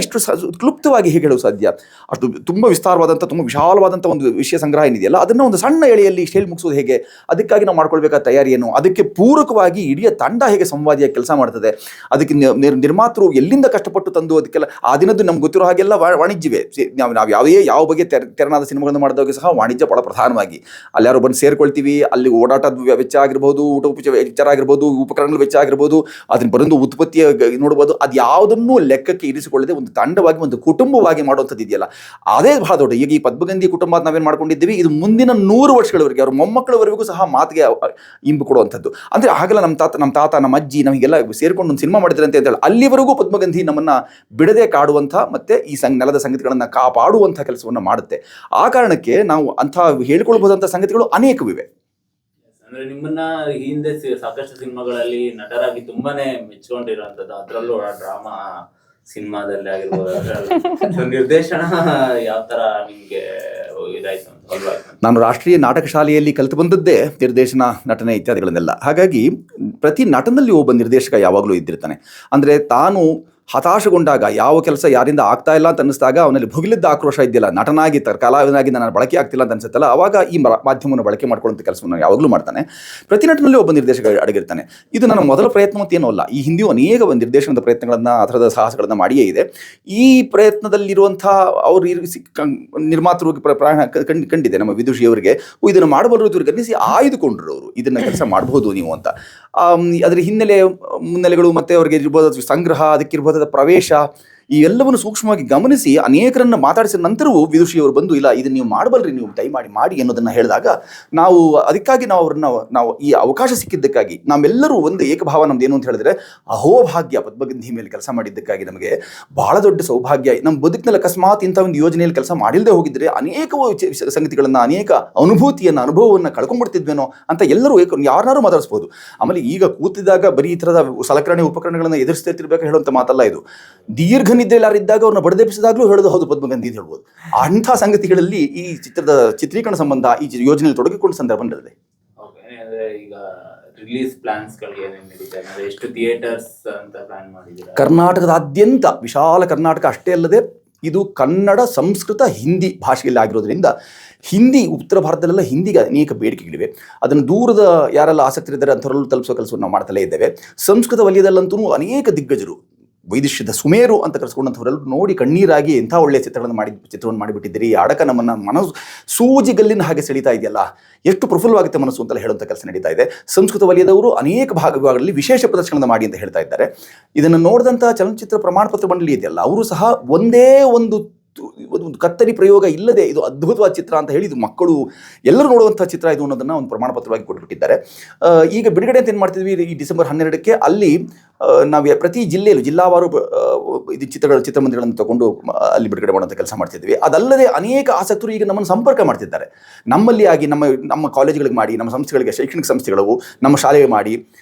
ಇಷ್ಟು ಕ್ಲುಪ್ತವಾಗಿ ಹೇಗೆ ಹೇಳೋದು ಸಾಧ್ಯ? ಅಷ್ಟು ತುಂಬ ವಿಸ್ತಾರವಾದಂಥ, ತುಂಬ ವಿಶಾಲವಾದಂಥ ಒಂದು ವಿಷಯ ಸಂಗ್ರಹ ಏನಿದೆಯಲ್ಲ, ಅದನ್ನು ಒಂದು ಸಣ್ಣ ಎಳೆಯಲ್ಲಿ ಹೇಳಿ ಮುಗಿಸೋದು ಹೇಗೆ, ಅದಕ್ಕಾಗಿ ನಾವು ಮಾಡ್ಕೊಳ್ಬೇಕಾದ ತಯಾರಿ ಏನು, ಅದಕ್ಕೆ ಪೂರಕವಾಗಿ ಇಡೀ ತಂಡ ಹೇಗೆ ಸಂವಾದಿಯಾಗಿ ಕೆಲಸ ಮಾಡ್ತದೆ, ಅದಕ್ಕೆ ನಿರ್ಮಾತೃ ಎಲ್ಲಿಂದ ಕಷ್ಟಪಟ್ಟು ತಂದು ಅದಕ್ಕೆಲ್ಲ ಆ ದಿನದ್ದು ನಮ್ಗೆ ಗೊತ್ತಿರೋ ಹಾಗೆಲ್ಲ ವಾಣಿಜ್ಯವೇ. ನಾವು ಯಾವ ಬಗೆಯ ತೆರನಾದ ಸಿನಿಮಾಗಳನ್ನು ಮಾಡಿದಾಗ ಸಹ ವಾಣಿಜ್ಯ ಬಹಳ ಪ್ರಧಾನವಾಗಿ. ಅಲ್ಲಿ ಯಾರು ಬಂದು ಸೇರ್ಕೊಳ್ತೀವಿ, ಅಲ್ಲಿ ಓಡಾಟದ ವೆಚ್ಚ ಆಗಿರ್ಬೋದು, ಊಟ ವೆಚ್ಚ ಆಗಿರ್ಬೋದು, ಉಪಕರಣಗಳ ವೆಚ್ಚ ಆಗಿರ್ಬೋದು, ಅದನ್ನು ಬರೋದು ಉತ್ಪತ್ತಿಯ ನೋಡ್ಬೋದು, ಅದು ಯಾವುದನ್ನೂ ಲೆಕ್ಕಕ್ಕೆ ಇರಿಸಿಕೊಳ್ಳದೆ ಒಂದು ತಂಡವಾಗಿ, ಒಂದು ಕುಟುಂಬವಾಗಿ ಮಾಡುವಂಥದ್ದು ಇದೆಯಲ್ಲ, ಅದೇ ಬಹಳ ದೊಡ್ಡ. ಈಗ ಈ ಪದ್ಮಗಂಧಿ ಕುಟುಂಬ ನಾವೇನು ಮಾಡ್ಕೊಂಡಿದ್ದೀವಿ, ಇದು ಮುಂದಿನ 100 ವರ್ಷಗಳವರೆಗೆ, ಅವ್ರ ಮೊಮ್ಮಕ್ಕಳವರೆಗೂ ಸಹ ಮಾತಿಗೆ ಇಂಬು ಕೊಡುವಂಥದ್ದು. ಅಂದರೆ ಆಗಲ್ಲ ನಮ್ಮ ತಾತ ನಮ್ಮ ಅಜ್ಜಿ ನಮಗೆಲ್ಲ ಸೇರ್ಕೊಂಡು ಒಂದು ಸಿನಿಮಾ ಮಾಡಿದ್ರೆ ಅಂತ ಹೇಳಿ ಅಲ್ಲಿವರೆಗೂ ಪದ್ಮಗಂಧಿ ನಮ್ಮನ್ನು ಬಿಡದೆ ಕಾಡುವಂಥ ಮತ್ತು ಈ ನೆಲದ ಸಂಗತಿಗಳನ್ನು ಕಾಪಾಡುವಂಥ ಕೆಲಸವನ್ನು ಮಾಡುತ್ತೆ. ಆ ಕಾರಣಕ್ಕೆ ನಾವು ಅಂಥ ಹೇಳ್ಕೊಳ್ಬಹುದಂಥ ಸಂಗತಿಗಳು ಅನೇಕವಿವೆ. ಅಂದ್ರೆ ನಿಮ್ಮನ್ನ ಹಿಂದೆ ಸಾಕಷ್ಟು ಸಿನಿಮಾಗಳಲ್ಲಿ ನಟರಾಗಿ ತುಂಬಾನೇ ಮೆಚ್ಕೊಂಡಿರುವಂತದ್ದು, ಅದರಲ್ಲೂ ಡ್ರಾಮಾ ಸಿನಿಮಾದಲ್ಲಿ ಆಗಿರ್ಬೋದು, ನಿರ್ದೇಶನ ಯಾವ ತರ ನಿಮ್ಗೆ ಇದಾಯ್ತು ಅಂತ? ನಾನು ರಾಷ್ಟ್ರೀಯ ನಾಟಕ ಶಾಲೆಯಲ್ಲಿ ಕಲಿತು ಬಂದದ್ದೇ ನಿರ್ದೇಶನ, ನಟನೆ ಇತ್ಯಾದಿಗಳನ್ನೆಲ್ಲ. ಹಾಗಾಗಿ ಪ್ರತಿ ನಟನಲ್ಲಿ ಒಬ್ಬ ನಿರ್ದೇಶಕ ಯಾವಾಗಲೂ ಇದ್ದಿರ್ತಾನೆ. ಅಂದರೆ ತಾನು ಹತಾಶಗೊಂಡಾಗ, ಯಾವ ಕೆಲಸ ಯಾರಿಂದ ಆಗ್ತಾ ಇಲ್ಲ ಅಂತ ಅನ್ನಿಸಿದಾಗ ಅವನಲ್ಲಿ ಭುಗಿಲಿದ್ದ ಆಕ್ರೋಶ ಇದೆಯಲ್ಲ, ನಟನಾಗಿ ಕಲಾವಿದನಾಗಿ ನಾನು ಬಳಕೆ ಆಗ್ತಿಲ್ಲ ಅಂತ ಅನ್ಸುತ್ತಲ್ಲ, ಆವಾಗ ಈ ಮಾಧ್ಯಮವನ್ನು ಬಳಕೆ ಮಾಡ್ಕೊಳ್ಳುವಂಥ ಕೆಲಸವನ್ನು ಯಾವಾಗಲೂ ಮಾಡ್ತಾನೆ. ಪ್ರತಿ ನಟನಲ್ಲಿ ಒಬ್ಬ ನಿರ್ದೇಶಕ ಅಡಗಿರ್ತಾನೆ. ಇದು ನನ್ನ ಮೊದಲ ಪ್ರಯತ್ನ ಮತ್ತೇನೂ ಅಲ್ಲ. ಈ ಹಿಂದೆಯೂ ಅನೇಕ ನಿರ್ದೇಶನದ ಪ್ರಯತ್ನಗಳನ್ನು, ಆ ಥರದ ಸಾಹಸಗಳನ್ನು ಮಾಡಿಯೇ ಇದೆ. ಈ ಪ್ರಯತ್ನದಲ್ಲಿರುವಂಥ ಅವರು ನಿರ್ಮಾತೃ ಪ್ರಾಣ ಕಂಡಿದೆ ನಮ್ಮ ವಿದುಷಿಯವರಿಗೆ. ಇದನ್ನು ಮಾಡಬಲ್ಲರು, ಇವ್ರಿಗೆ ಅನ್ನಿಸಿ ಆಯ್ದುಕೊಂಡ್ರು ಅವರು, ಇದನ್ನು ಕೆಲಸ ಮಾಡಬಹುದು ನೀವು ಅಂತ. ಅದರ ಮುನ್ನೆಲೆಗಳು ಮತ್ತು ಅವರಿಗೆ ಇರ್ಬೋದ ಸಂಗ್ರಹ, ಅದಕ್ಕಿರ್ಬೋದಾದ ಪ್ರವೇಶ, ಈ ಎಲ್ಲವನ್ನು ಸೂಕ್ಷ್ಮವಾಗಿ ಗಮನಿಸಿ ಅನೇಕರನ್ನು ಮಾತಾಡಿಸಿದ ನಂತರವೂ ವಿದುಷಿಯವರು ಬಂದು, ಇಲ್ಲ ಇದನ್ನು ನೀವು ಮಾಡಬಲ್ರಿ, ನೀವು ಮಾಡಿ ಅನ್ನೋದನ್ನು ಹೇಳಿದಾಗ ನಾವು ಅದಕ್ಕಾಗಿ ನಾವು ಈ ಅವಕಾಶ ಸಿಕ್ಕಿದ್ದಕ್ಕಾಗಿ ನಾವೆಲ್ಲರೂ ಒಂದು ಏಕಭಾವ ನಮ್ದು ಏನು ಅಂತ ಹೇಳಿದ್ರೆ, ಅಹೋಭಾಗ್ಯ ಪದ್ಮಗಂಧಿ ಮೇಲೆ ಕೆಲಸ ಮಾಡಿದ್ದಕ್ಕಾಗಿ ನಮಗೆ ಬಹಳ ದೊಡ್ಡ ಸೌಭಾಗ್ಯ. ನಮ್ಮ ಬದುಕಿನಲ್ಲಿ ಅಕಸ್ಮಾತ್ ಇಂಥ ಒಂದು ಯೋಜನೆಯಲ್ಲಿ ಕೆಲಸ ಮಾಡಿಲ್ಲದೆ ಹೋಗಿದ್ರೆ ಅನೇಕ ಸಂಗತಿಗಳನ್ನು, ಅನೇಕ ಅನುಭವವನ್ನು ಕಳ್ಕೊಂಡ್ಬಿಡ್ತಿದ್ವೇನೋ ಅಂತ ಎಲ್ಲರೂ ಯಾರನ್ನಾರು ಮಾತಾಡಿಸ್ಬೋದು. ಆಮೇಲೆ ಈಗ ಕೂತಿದ್ದಾಗ ಬರೀ ಈ ಥರದ ಸಲಕರಣೆ ಉಪಕರಣಗಳನ್ನು ಎದುರಿಸ್ತಿರ್ಬೇಕು ಹೇಳುವಂಥ ಮಾತಲ್ಲ ಇದು. ದೀರ್ಘ ನಿದ್ರೆಯಲ್ಲಿದ್ದಾಗ ಅವ್ರನ್ನ ಬಡದೆಬ್ಬಿಸಿದಾಗಲೂ ಹೇಳೋದು ಹೌದು ಪದ್ಮಗಂಧಿ ಅಂತ ಹೇಳ್ಬೋದು. ಅಂಥ ಸಂಗತಿಗಳಲ್ಲಿ ಈ ಚಿತ್ರದ ಚಿತ್ರೀಕರಣ ಸಂಬಂಧ ಈ ಯೋಜನೆಯಲ್ಲಿ ತೊಡಗಿಕೊಂಡ ಸಂದರ್ಭ ನಡೆದಿದೆ. ಈಗ ರಿಲೀಸ್ ಪ್ಲಾನ್ಸ್ ಎಷ್ಟು ಥಿಯೇಟರ್ಸ್ ಅಂತ ಪ್ಲಾನ್ ಮಾಡಿದ್ದೀರಾ? ಕರ್ನಾಟಕದಾದ್ಯಂತ, ವಿಶಾಲ ಕರ್ನಾಟಕ ಅಷ್ಟೇ ಅಲ್ಲದೆ ಇದು ಕನ್ನಡ, ಸಂಸ್ಕೃತ, ಹಿಂದಿ ಭಾಷೆಯಲ್ಲಿ ಆಗಿರೋದ್ರಿಂದ ಹಿಂದಿ, ಉತ್ತರ ಭಾರತದಲ್ಲೆಲ್ಲ ಹಿಂದಿಗೆ ಅನೇಕ ಬೇಡಿಕೆಗಳಿವೆ. ಅದನ್ನು ದೂರದ ಯಾರೆಲ್ಲ ಆಸಕ್ತಿ ಇದ್ದಾರೆ ಅಂಥವರಲ್ಲೂ ತಲುಪಿಸೋ ಕೆಲಸವನ್ನು ನಾವು ಮಾಡ್ತಲೇ ಇದ್ದೇವೆ. ಸಂಸ್ಕೃತ ವಲಯದಲ್ಲಂತೂ ಅನೇಕ ದಿಗ್ಗಜರು, ವೈದುಷ್ಯದ ಸುಮೇರು ಅಂತ ಕರೆಸ್ಕೊಂಡಂಥವರೆಲ್ಲರೂ ನೋಡಿ ಕಣ್ಣೀರಾಗಿ ಎಂಥ ಒಳ್ಳೆಯ ಚಿತ್ರವನ್ನು ಮಾಡಿಬಿಟ್ಟಿದ್ದೀರಿ, ಈ ಅಡಕ ನಮ್ಮನ್ನು ಮನಸ್ಸು ಸೂಜಿಗಲ್ಲಿನ ಹಾಗೆ ಸೆಳೀತಾ ಇದೆಯಲ್ಲ, ಎಷ್ಟು ಪ್ರಫುಲ್ಲವಾಗುತ್ತೆ ಮನಸ್ಸು ಅಂತೆಲ್ಲ ಹೇಳುವಂಥ ಕೆಲಸ ನಡೀತಾ ಇದೆ. ಸಂಸ್ಕೃತ ವಲಯದವರು ಅನೇಕ ಭಾಗಗಳಲ್ಲಿ ವಿಶೇಷ ಪ್ರದರ್ಶನಗಳನ್ನು ಮಾಡಿ ಅಂತ ಹೇಳ್ತಾ ಇದ್ದಾರೆ. ಇದನ್ನು ನೋಡಿದಂಥ ಚಲನಚಿತ್ರ ಪ್ರಮಾಣ ಪತ್ರ ಮಂಡಳಿ ಇದೆಯಲ್ಲ, ಅವರು ಸಹ ಒಂದೇ ಒಂದು ಒಂದು ಕತ್ತರಿ ಪ್ರಯೋಗ ಇಲ್ಲದೆ ಇದು ಅದ್ಭುತವಾದ ಚಿತ್ರ ಅಂತ ಹೇಳಿ ಇದು ಮಕ್ಕಳು ಎಲ್ಲರೂ ನೋಡುವಂಥ ಚಿತ್ರ ಇದು ಅನ್ನೋದನ್ನು ಒಂದು ಪ್ರಮಾಣ ಪತ್ರವಾಗಿ ಕೊಟ್ಟುಬಿಟ್ಟಿದ್ದಾರೆ. ಈಗ ಬಿಡುಗಡೆ ಅಂತ ಏನು ಮಾಡ್ತಿದ್ವಿ ಈ ಡಿಸೆಂಬರ್ 12ಕ್ಕೆ ಅಲ್ಲಿ ನಾವು ಪ್ರತಿ ಜಿಲ್ಲೆಯಲ್ಲೂ ಜಿಲ್ಲಾವಾರು ಇದು ಚಿತ್ರಮಂದಿರಗಳನ್ನು ತಗೊಂಡು ಅಲ್ಲಿ ಬಿಡುಗಡೆ ಮಾಡುವಂಥ ಕೆಲಸ ಮಾಡ್ತಿದ್ವಿ. ಅದಲ್ಲದೆ ಅನೇಕ ಆಸಕ್ತರು ಈಗ ನಮ್ಮನ್ನು ಸಂಪರ್ಕ ಮಾಡ್ತಿದ್ದಾರೆ. ನಮ್ಮಲ್ಲಿ ಆಗಿ ನಮ್ಮ ಕಾಲೇಜುಗಳಿಗೆ ಮಾಡಿ, ನಮ್ಮ ಸಂಸ್ಥೆಗಳಿಗೆ, ಶೈಕ್ಷಣಿಕ ಸಂಸ್ಥೆಗಳು ನಮ್ಮ ಶಾಲೆಗೆ ಮಾಡಿ,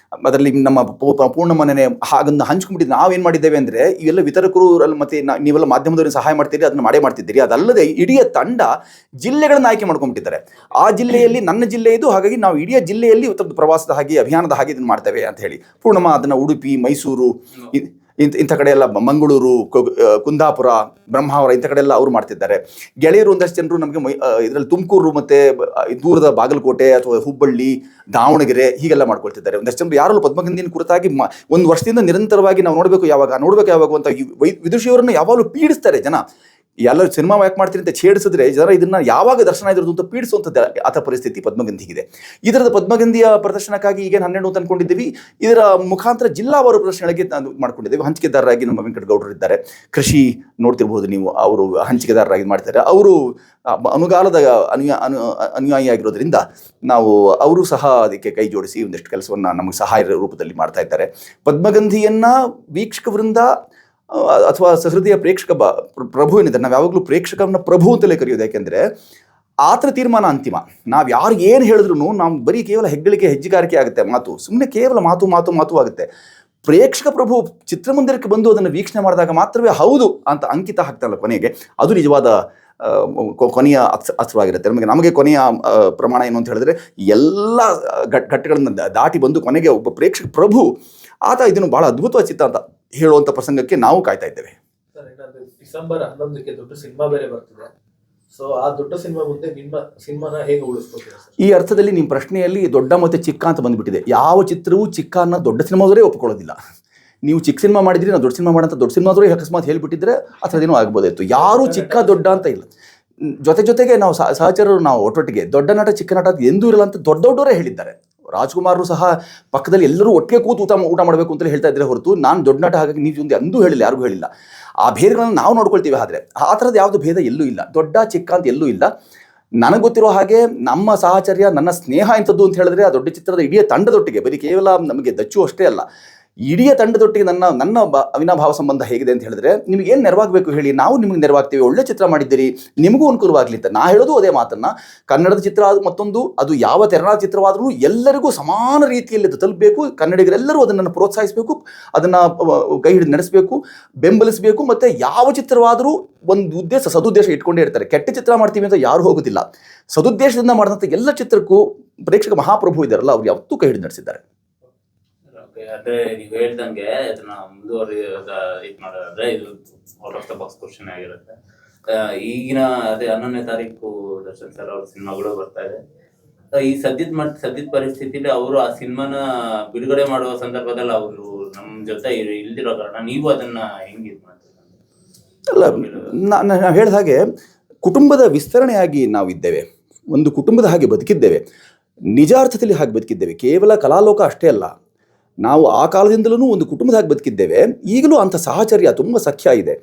ಅದರಲ್ಲಿ ನಮ್ಮ ಪೂರ್ಣ ಮನೆ ಹಾಗನ್ನು ಹಂಚ್ಕೊಂಡ್ಬಿಟ್ಟಿದ್ದು. ನಾವೇನು ಮಾಡಿದ್ದೇವೆ ಅಂದರೆ ಇವೆಲ್ಲ ವಿತರಕರು ಮತ್ತು ನೀವೆಲ್ಲ ಮಾಧ್ಯಮದವರಿಗೆ ಸಹಾಯ ಮಾಡ್ತೀರಿ, ಅದನ್ನು ಮಾಡೇ ಮಾಡ್ತಿದ್ದೀರಿ. ಅದಲ್ಲದೆ ಇಡೀ ತಂಡ ಜಿಲ್ಲೆಗಳನ್ನು ಆಯ್ಕೆ ಮಾಡ್ಕೊಂಡ್ಬಿಟ್ಟಿದ್ದಾರೆ. ಆ ಜಿಲ್ಲೆಯಲ್ಲಿ ನನ್ನ ಜಿಲ್ಲೆ ಇದು, ಹಾಗಾಗಿ ನಾವು ಇಡೀ ಜಿಲ್ಲೆಯಲ್ಲಿ ಪ್ರವಾಸದ ಹಾಗೆ ಅಭಿಯಾನದ ಹಾಗೆ ಇದನ್ನು ಮಾಡ್ತೇವೆ ಅಂತ ಹೇಳಿ ಪೂರ್ಣಮ ಅದನ್ನು ಉಡುಪಿ, ಮೈಸೂರು, ಇಂಥ ಕಡೆ ಎಲ್ಲ ಮಂಗಳೂರು, ಕುಂದಾಪುರ, ಬ್ರಹ್ಮಾವರ ಇಂಥ ಕಡೆ ಎಲ್ಲ ಅವರು ಮಾಡ್ತಿದ್ದಾರೆ. ಗೆಳೆಯರು ಒಂದಷ್ಟು ಜನರು ನಮಗೆ ಇದರಲ್ಲಿ ತುಮಕೂರು ಮತ್ತು ದೂರದ ಬಾಗಲಕೋಟೆ ಅಥವಾ ಹುಬ್ಬಳ್ಳಿ, ದಾವಣಗೆರೆ ಹೀಗೆಲ್ಲ ಮಾಡ್ಕೊಳ್ತಿದ್ದಾರೆ. ಒಂದಷ್ಟು ಜನರು ಯಾರಲ್ಲೂ ಪದ್ಮಗಂಧಿನ ಕುರಿತಾಗಿ ಒಂದು ವರ್ಷದಿಂದ ನಿರಂತರವಾಗಿ ನಾವು ನೋಡಬೇಕು ಯಾವಾಗ ಅಂತ ವಿದುಷಿಯವರನ್ನು ಯಾವಾಗಲೂ ಪೀಡಿಸ್ತಾರೆ ಜನ. ಎಲ್ಲರೂ ಸಿನಿಮಾ ಯಾಕೆ ಮಾಡ್ತೀರಿ ಅಂತ ಛೇಡಿಸಿದ್ರೆ ಜನ ಇದನ್ನು ಯಾವಾಗ ದರ್ಶನ ಇದ್ರದ್ದು ಅಂತ ಪೀಡಿಸುವಂಥದ್ದು ಆತ ಪರಿಸ್ಥಿತಿ ಪದ್ಮಗಂಧಿಗಿದೆ. ಇದರದ ಪದ್ಮಗಂಧಿಯ ಪ್ರದರ್ಶನಕ್ಕಾಗಿ ಈಗ 12 ಅಂತ ಅಂದ್ಕೊಂಡಿದ್ದೀವಿ. ಇದರ ಮುಖಾಂತರ ಜಿಲ್ಲಾವಾರು ಪ್ರದರ್ಶನಗಳಿಗೆ ಮಾಡ್ಕೊಂಡಿದ್ದೇವೆ. ಹಂಚಿಕೆದಾರರಾಗಿ ನಮ್ಮ ವೆಂಕಟಗೌಡರು ಇದ್ದಾರೆ, ಕೃಷಿ ನೋಡ್ತಿರ್ಬೋದು ನೀವು, ಅವರು ಹಂಚಿಕೆದಾರರಾಗಿ ಮಾಡ್ತಾರೆ. ಅವರು ಅನುಗಾಲದ ಅನುಯಾಯಿಯಾಗಿರೋದ್ರಿಂದ ನಾವು ಅವರು ಸಹ ಅದಕ್ಕೆ ಕೈ ಜೋಡಿಸಿ ಒಂದಷ್ಟು ಕೆಲಸವನ್ನು ನಮಗೆ ಸಹಾಯ ರೂಪದಲ್ಲಿ ಮಾಡ್ತಾ ಇದ್ದಾರೆ. ಪದ್ಮಗಂಧಿಯನ್ನು ವೀಕ್ಷಕ ವೃಂದ ಅಥವಾ ಸಹೃದಯ ಪ್ರೇಕ್ಷಕ ಪ್ರಭು ಏನಿದ್ದಾರೆ, ನಾವು ಯಾವಾಗಲೂ ಪ್ರೇಕ್ಷಕರನ್ನ ಪ್ರಭು ಅಂತಲೇ ಕರೆಯೋದು. ಯಾಕೆಂದರೆ ಆತರ ತೀರ್ಮಾನ ಅಂತಿಮ. ನಾವು ಯಾರು ಏನು ಹೇಳಿದ್ರು ನಾವು ಬರೀ ಕೇವಲ ಹೆಗ್ಗಳಿಕೆ ಹೆಜ್ಜೆಗಾರಿಕೆ ಆಗುತ್ತೆ, ಮಾತು ಸುಮ್ಮನೆ ಕೇವಲ ಮಾತು ಆಗುತ್ತೆ. ಪ್ರೇಕ್ಷಕ ಪ್ರಭು ಚಿತ್ರಮಂದಿರಕ್ಕೆ ಬಂದು ಅದನ್ನು ವೀಕ್ಷಣೆ ಮಾಡಿದಾಗ ಮಾತ್ರವೇ ಹೌದು ಅಂತ ಅಂಕಿತ ಹಾಕ್ತಾರಲ್ಲ ಕೊನೆಗೆ, ಅದು ನಿಜವಾದ ಕೊನೆಯ ಅಸ್ತ್ರವಾಗಿರುತ್ತೆ. ನಮಗೆ ಕೊನೆಯ ಪ್ರಮಾಣ ಏನು ಅಂತ ಹೇಳಿದ್ರೆ ಎಲ್ಲ ಘಟ್ಟಗಳನ್ನು ದಾಟಿ ಬಂದು ಕೊನೆಗೆ ಒಬ್ಬ ಪ್ರೇಕ್ಷಕ ಪ್ರಭು ಆತ ಇದನ್ನು ಬಹಳ ಅದ್ಭುತವಾದ ಚಿತ್ರ ಅಂತ ಹೇಳುವಂಥ ಪ್ರಸಂಗಕ್ಕೆ ನಾವು ಕಾಯ್ತಾ ಇದ್ದೇವೆ. ಡಿಸೆಂಬರ್ 11ಕ್ಕೆ ದೊಡ್ಡ ಸಿನಿಮಾ ಬೇರೆ ಬರ್ತಿದೆ. ಸೊ ಆ ದೊಡ್ಡ ಸಿನಿಮಾ ಮುಂದೆ ನಿಮ್ಮ ಸಿನಿಮಾನ ಹೇಗೆ ಉಳಿಸ್ಕೊತೀರಾ? ಈ ಅರ್ಥದಲ್ಲಿ ನಿಮ್ಮ ಪ್ರಶ್ನೆಯಲ್ಲಿ ದೊಡ್ಡ ಮತ್ತು ಚಿಕ್ಕ ಅಂತ ಬಂದ್ಬಿಟ್ಟಿದೆ. ಯಾವ ಚಿತ್ರವೂ ಚಿಕ್ಕ ಅನ್ನೋ ದೊಡ್ಡ ಸಿನಿಮಾದವರೇ ಒಪ್ಕೊಳ್ಳೋದಿಲ್ಲ. ನೀವು ಚಿಕ್ಕ ಸಿನಿಮಾ ಮಾಡಿದ್ರಿ, ನಾವು ದೊಡ್ಡ ಸಿನಿಮಾ ಮಾಡೋಂಥ ದೊಡ್ಡ ಸಿನಿಮಾದವರೇ ಅಕಸ್ಮಾತ್ ಹೇಳಿಬಿಟ್ಟಿದ್ರೆ ಅಥದೇನೋ ಆಗ್ಬೋದಾಯಿತು. ಯಾರೂ ಚಿಕ್ಕ ದೊಡ್ಡ ಅಂತ ಇಲ್ಲ. ಜೊತೆಗೆ ನಾವು ಸಹಚರರು ನಾವು ಒಟ್ಟೊಟ್ಟಿಗೆ ದೊಡ್ಡ ನಟ ಚಿಕ್ಕ ನಟ ಎಂದೂ ಇರಲ್ಲ ಅಂತ ದೊಡ್ಡವರೇ ಹೇಳಿದ್ದಾರೆ. ರಾಜ್ಕುಮಾರರು ಸಹ ಪಕ್ಕದಲ್ಲಿ ಎಲ್ಲರೂ ಒಟ್ಟಿಗೆ ಕೂತು ಊಟ ಮಾಡಬೇಕು ಅಂತಲೇ ಹೇಳ್ತಾ ಇದ್ರೆ ಹೊರತು ನಾನು ದೊಡ್ಡ ನಟ ಹಾಗಾಗಿ ನೀವು ಮುಂದೆ ಅಂದೂ ಹೇಳಿಲ್ಲ, ಯಾರಿಗೂ ಹೇಳಿಲ್ಲ. ಆ ಭೇದಗಳನ್ನು ನಾವು ನೋಡ್ಕೊಳ್ತೀವಿ. ಆದರೆ ಆ ಥರದ್ದು ಯಾವುದು ಭೇದ ಎಲ್ಲೂ ಇಲ್ಲ, ದೊಡ್ಡ ಚಿಕ್ಕ ಅಂತ ಎಲ್ಲೂ ಇಲ್ಲ. ನನಗೆ ಗೊತ್ತಿರೋ ಹಾಗೆ ನಮ್ಮ ಸಾಹಚರ್ಯ, ನನ್ನ ಸ್ನೇಹ ಇಂಥದ್ದು ಅಂತ ಹೇಳಿದ್ರೆ ಆ ದೊಡ್ಡ ಚಿತ್ರದ ಇಡೀ ತಂಡದೊಟ್ಟಿಗೆ, ಬರೀ ಕೇವಲ ನಮಗೆ ದಚ್ಚು ಅಷ್ಟೇ ಅಲ್ಲ, ಇಡೀ ತಂಡದೊಟ್ಟಿಗೆ ನನ್ನ ಅವಿನಾಭಾವ ಸಂಬಂಧ ಹೇಗಿದೆ ಅಂತ ಹೇಳಿದ್ರೆ, ನಿಮಗೆ ಏನು ನೆರವಾಗಬೇಕು ಹೇಳಿ, ನಾವು ನಿಮಗೆ ನೆರವಾಗ್ತೀವಿ. ಒಳ್ಳೆ ಚಿತ್ರ ಮಾಡಿದ್ದೀರಿ, ನಿಮಗೂ ಅನುಕೂಲವಾಗಲಿ ಅಂತ ನಾ ಹೇಳೋದು ಅದೇ ಮಾತನ್ನು. ಕನ್ನಡದ ಚಿತ್ರ ಮತ್ತೊಂದು, ಅದು ಯಾವ ತೆರನಾದ ಚಿತ್ರವಾದರೂ ಎಲ್ಲರಿಗೂ ಸಮಾನ ರೀತಿಯಲ್ಲಿ ಅದು ತಲುಪಬೇಕು. ಕನ್ನಡಿಗರೆಲ್ಲರೂ ಅದನ್ನು ಪ್ರೋತ್ಸಾಹಿಸಬೇಕು, ಅದನ್ನು ಕೈ ಹಿಡಿದು ನಡೆಸಬೇಕು, ಬೆಂಬಲಿಸಬೇಕು. ಮತ್ತು ಯಾವ ಚಿತ್ರವಾದರೂ ಒಂದು ಉದ್ದೇಶ, ಸದುದ್ದೇಶ ಇಟ್ಕೊಂಡೇ ಇರ್ತಾರೆ. ಕೆಟ್ಟ ಚಿತ್ರ ಮಾಡ್ತೀವಿ ಅಂತ ಯಾರು ಹೋಗೋದಿಲ್ಲ. ಸದುದ್ದೇಶದಿಂದ ಮಾಡಿದಂಥ ಎಲ್ಲ ಚಿತ್ರಕ್ಕೂ ಪ್ರೇಕ್ಷಕ ಮಹಾಪ್ರಭು ಇದ್ದಾರಲ್ಲ, ಅವ್ರು ಯಾವತ್ತೂ ಕೈ ಹಿಡಿದು ನಡೆಸಿದ್ದಾರೆ. ಅದೇ ನೀವು ಹೇಳ್ದಂಗೆ ಅದನ್ನ ಇದು ಮಾಡೋದಾದ್ರೆ ಇದು out of the box question ಆಗಿರುತ್ತೆ. ಈಗಿನ ಅದೇ 11ನೇ ತಾರೀಕು ದರ್ಶನ್ ಸರ್ ಅವ್ರ ಸಿನಿಮಾಗಳು ಬರ್ತಾ ಇದೆ. ಈ ಸದ್ಯದ ಪರಿಸ್ಥಿತಿಲಿ ಅವರು ಆ ಸಿನಿಮಾನ ಬಿಡುಗಡೆ ಮಾಡುವ ಸಂದರ್ಭದಲ್ಲಿ ಅವರು ನಮ್ಮ ಜೊತೆ ಇಲ್ದಿರೋ ಕಾರಣ ನೀವು ಅದನ್ನ ಹೆಂಗ್ ಇದು ಮಾಡ್ತೀರಾ? ಅಲ್ಲ, ನಾನು ಹೇಳಿದ ಹಾಗೆ ಕುಟುಂಬದ ವಿಸ್ತರಣೆಯಾಗಿ ನಾವಿದ್ದೇವೆ, ಒಂದು ಕುಟುಂಬದ ಹಾಗೆ ಬದುಕಿದ್ದೇವೆ, ನಿಜ ಅರ್ಥದಲ್ಲಿ ಹಾಗೆ ಬದುಕಿದ್ದೇವೆ. ಕೇವಲ ಕಲಾಲೋಕ ಅಷ್ಟೇ ಅಲ್ಲ, ನಾವು ಆ ಕಾಲದಿಂದಲೂ ಒಂದು ಕುಟುಂಬದ ಹಾಗೆ ಬದುಕಿದ್ದೇವೆ. ಈಗಲೂ ಅಂಥ ಸಾಹಚರ್ಯ, ತುಂಬ ಸಖ್ಯ ಇದೆ.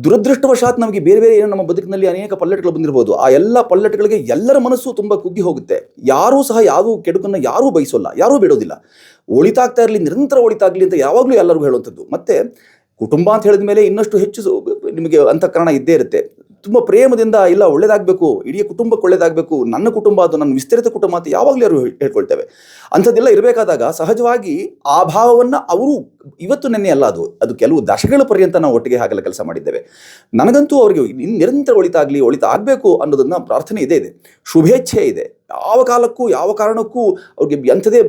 ದುರದೃಷ್ಟವಶಾತ್ ನಮಗೆ ಬೇರೆ ಬೇರೆ ಏನೋ ನಮ್ಮ ಬದುಕಿನಲ್ಲಿ ಅನೇಕ ಪಲ್ಲಟಗಳು ಬಂದಿರ್ಬೋದು. ಆ ಎಲ್ಲ ಪಲ್ಲಟಗಳಿಗೆ ಎಲ್ಲರ ಮನಸ್ಸು ತುಂಬ ಕುಗ್ಗಿ ಹೋಗುತ್ತೆ. ಯಾರೂ ಸಹ ಯಾವ ಕೆಡುಕನ್ನು ಯಾರೂ ಬಯಸೋಲ್ಲ, ಯಾರೂ ಬಿಡೋದಿಲ್ಲ. ಒಳಿತಾಗ್ತಾ ಇರಲಿ, ನಿರಂತರ ಒಳಿತಾಗಲಿ ಅಂತ ಯಾವಾಗಲೂ ಎಲ್ಲರಿಗೂ ಹೇಳುವಂಥದ್ದು. ಮತ್ತು ಕುಟುಂಬ ಅಂತ ಹೇಳಿದ ಮೇಲೆ ಇನ್ನಷ್ಟು ಹೆಚ್ಚು ನಿಮಗೆ ಅಂತಃಕರಣ ಇದ್ದೇ ಇರುತ್ತೆ. ತುಂಬ ಪ್ರೇಮದಿಂದ ಇಲ್ಲ ಒಳ್ಳೇದಾಗಬೇಕು, ಇಡೀ ಕುಟುಂಬಕ್ಕೆ ಒಳ್ಳೇದಾಗಬೇಕು, ನನ್ನ ಕುಟುಂಬ ಅದು ನನ್ನ ವಿಸ್ತರಿತ ಕುಟುಂಬ ಅಂತ ಯಾವಾಗಲೂ ಯಾರು ಹೇಳ್ಕೊಳ್ತೇವೆ. ಅಂಥದ್ದೆಲ್ಲ ಇರಬೇಕಾದಾಗ ಸಹಜವಾಗಿ ಆ ಭಾವವನ್ನು ಅವರು ಇವತ್ತು ನೆನ್ನೆ ಅಲ್ಲ, ಅದು ಕೆಲವು ದಶಕಗಳ ಪರ್ಯಂತ ನಾವು ಒಟ್ಟಿಗೆ ಹಾಗೆಲ್ಲ ಕೆಲಸ ಮಾಡಿದ್ದೇವೆ. ನನಗಂತೂ ಅವರಿಗೆ ನಿರಂತರ ಒಳಿತಾಗಬೇಕು ಅನ್ನೋದನ್ನ ಪ್ರಾರ್ಥನೆ ಇದೆ, ಶುಭೇಚ್ಛೆ ಇದೆ. ಯಾವ ಕಾಲಕ್ಕೂ ಯಾವ ಕಾರಣಕ್ಕೂ ಅವ್ರಿಗೆ ಅಂಥದೇ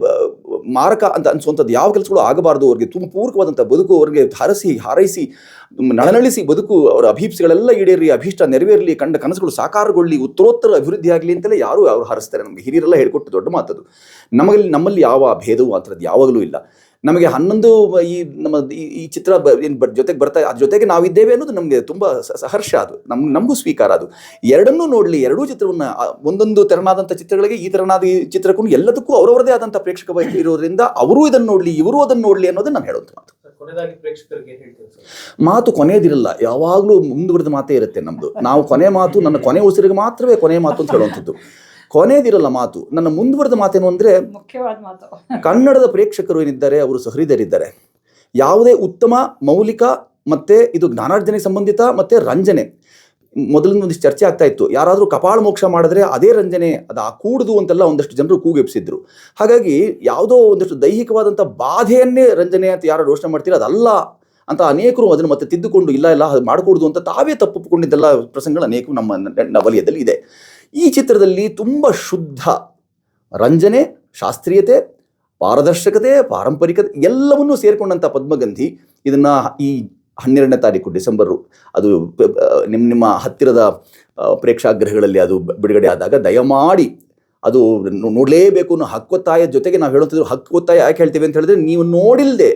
ಮಾರಕ ಅಂತ ಅನಿಸುವಂಥದ್ದು ಯಾವ ಕೆಲಸಗಳು ಆಗಬಾರ್ದು. ಅವ್ರಿಗೆ ತುಂಬ ಪೂರಕವಾದಂಥ ಬದುಕು, ಅವ್ರಿಗೆ ಹಾರೈಸಿ ನಳನಳಿಸಿ ಬದುಕು, ಅವರ ಅಭೀಪ್ಸೆಗಳೆಲ್ಲ ಈಡೇರಿ, ಅಭೀಷ್ಟ ನೆರವೇರಲಿ, ಕಂಡ ಕನಸುಗಳು ಸಾಕಾರಗೊಳ್ಳಿ, ಉತ್ತರೋತ್ತರ ಅಭಿವೃದ್ಧಿ ಆಗಲಿ ಅಂತಲೇ ಯಾರು ಹಾರಿಸ್ತಾರೆ. ನಮಗೆ ಹಿರಿಯರೆಲ್ಲ ಹೇಳ್ಕೊಟ್ಟು ದೊಡ್ಡ ಮಾತದು. ನಮ್ಮಲ್ಲಿ ಯಾವ ಭೇದವೂ ಆ ಥರದ್ದು ಯಾವಾಗಲೂ ಇಲ್ಲ. ನಮಗೆ 11 ಈ ಚಿತ್ರ ಜೊತೆಗೆ ಬರ್ತಾ, ಅದ್ರ ಜೊತೆಗೆ ನಾವಿದ್ದೇವೆ ಅನ್ನೋದು ನಮಗೆ ತುಂಬ ಸಹರ್ಷ. ಅದು ನಮಗೂ ಸ್ವೀಕಾರ. ಅದು ಎರಡನ್ನೂ ನೋಡಲಿ, ಎರಡೂ ಚಿತ್ರವನ್ನು, ಒಂದೊಂದು ತೆರನಾದಂಥ ಚಿತ್ರಗಳಿಗೆ ಈ ತೆರನಾದ ಈ ಚಿತ್ರಕ್ಕೂ ಎಲ್ಲದಕ್ಕೂ ಅವರವರದೇ ಆದಂಥ ಪ್ರೇಕ್ಷಕ ಇರೋದ್ರಿಂದ ಅವರು ಇದನ್ನು ನೋಡಲಿ, ಇವರು ಅದನ್ನು ನೋಡಲಿ ಅನ್ನೋದು ನಾನು ಹೇಳೋದು ಮಾತು. ಕೊನೆಯದಾಗಿ ಪ್ರೇಕ್ಷಕರಿಗೆ ಏನ್ ಹೇಳ್ತೀವಿ ಸರ್? ಮಾತು ಕೊನೆಯದಿರಲ್ಲ, ಯಾವಾಗಲೂ ಮುಂದುವರೆದ ಮಾತೇ ಇರುತ್ತೆ ನಮ್ಮದು. ನಾವು ಕೊನೆ ಮಾತು ನನ್ನ ಕೊನೆ ಉಸಿರಿಗೆ ಮಾತ್ರವೇ ಕೊನೆ ಮಾತು ಅಂತ ಹೇಳುವಂಥದ್ದು. ಕೊನೆಯದಿರಲ್ಲ ಮಾತು. ನನ್ನ ಮುಂದುವರೆದ ಮಾತೇನು ಅಂದರೆ, ಮುಖ್ಯವಾದ ಮಾತು. ಕನ್ನಡದ ಪ್ರೇಕ್ಷಕರು ಏನಿದ್ದಾರೆ ಅವರು ಸಹೃದಯರಿದ್ದಾರೆ. ಯಾವುದೇ ಉತ್ತಮ ಮೌಲಿಕ ಮತ್ತು ಇದು ಜ್ಞಾನಾರ್ಜನೆಗೆ ಸಂಬಂಧಿತ ಮತ್ತು ರಂಜನೆ, ಮೊದಲಿನ ಒಂದಿಷ್ಟು ಚರ್ಚೆ ಆಗ್ತಾ ಇತ್ತು, ಯಾರಾದರೂ ಕಪಾಳ ಮೋಕ್ಷ ಮಾಡಿದ್ರೆ ಅದೇ ರಂಜನೆ, ಅದು ಆ ಕೂಡುದು ಅಂತೆಲ್ಲ ಒಂದಷ್ಟು ಜನರು ಕೂಗೆಬ್ಸಿದ್ರು. ಹಾಗಾಗಿ ಯಾವುದೋ ಒಂದಷ್ಟು ದೈಹಿಕವಾದಂಥ ಬಾಧೆಯನ್ನೇ ರಂಜನೆ ಅಂತ ಯಾರು ಯೋಚನೆ ಮಾಡ್ತೀರೋ ಅದಲ್ಲ ಅಂತ ಅನೇಕರು ಅದನ್ನು ಮತ್ತೆ ತಿದ್ದುಕೊಂಡು ಇಲ್ಲ ಅದು ಮಾಡಕೂಡದು ಅಂತ ತಾವೇ ತಪ್ಪುಕೊಂಡಿದ್ದೆಲ್ಲ ಪ್ರಸಂಗಗಳು ಅನೇಕ ನಮ್ಮ ವಲಯದಲ್ಲಿ ಇದೆ. ಈ ಚಿತ್ರದಲ್ಲಿ ತುಂಬ ಶುದ್ಧ ರಂಜನೆ, ಶಾಸ್ತ್ರೀಯತೆ, ಪಾರದರ್ಶಕತೆ, ಪಾರಂಪರಿಕತೆ ಎಲ್ಲವನ್ನೂ ಸೇರಿಕೊಂಡಂಥ ಪದ್ಮಗಂಧಿ ಇದನ್ನು ಈ 12ನೇ ತಾರೀಕು ಡಿಸೆಂಬರು ಅದು ನಿಮ್ಮ ಹತ್ತಿರದ ಪ್ರೇಕ್ಷಾಗೃಹಗಳಲ್ಲಿ ಅದು ಬಿಡುಗಡೆ ಆದಾಗ ದಯಮಾಡಿ ಅದು ನೋಡಲೇಬೇಕು ಅನ್ನೋ ಹಕ್ಕೊತ್ತಾಯ ಜೊತೆಗೆ ನಾವು ಹೇಳುವಂಥದ್ದು, ಹಕ್ಕೊತ್ತಾಯ ಯಾಕೆ ಹೇಳ್ತೀವಿ ಅಂತ ಹೇಳಿದ್ರೆ, ನೀವು ನೋಡಿಲ್ಲದೆ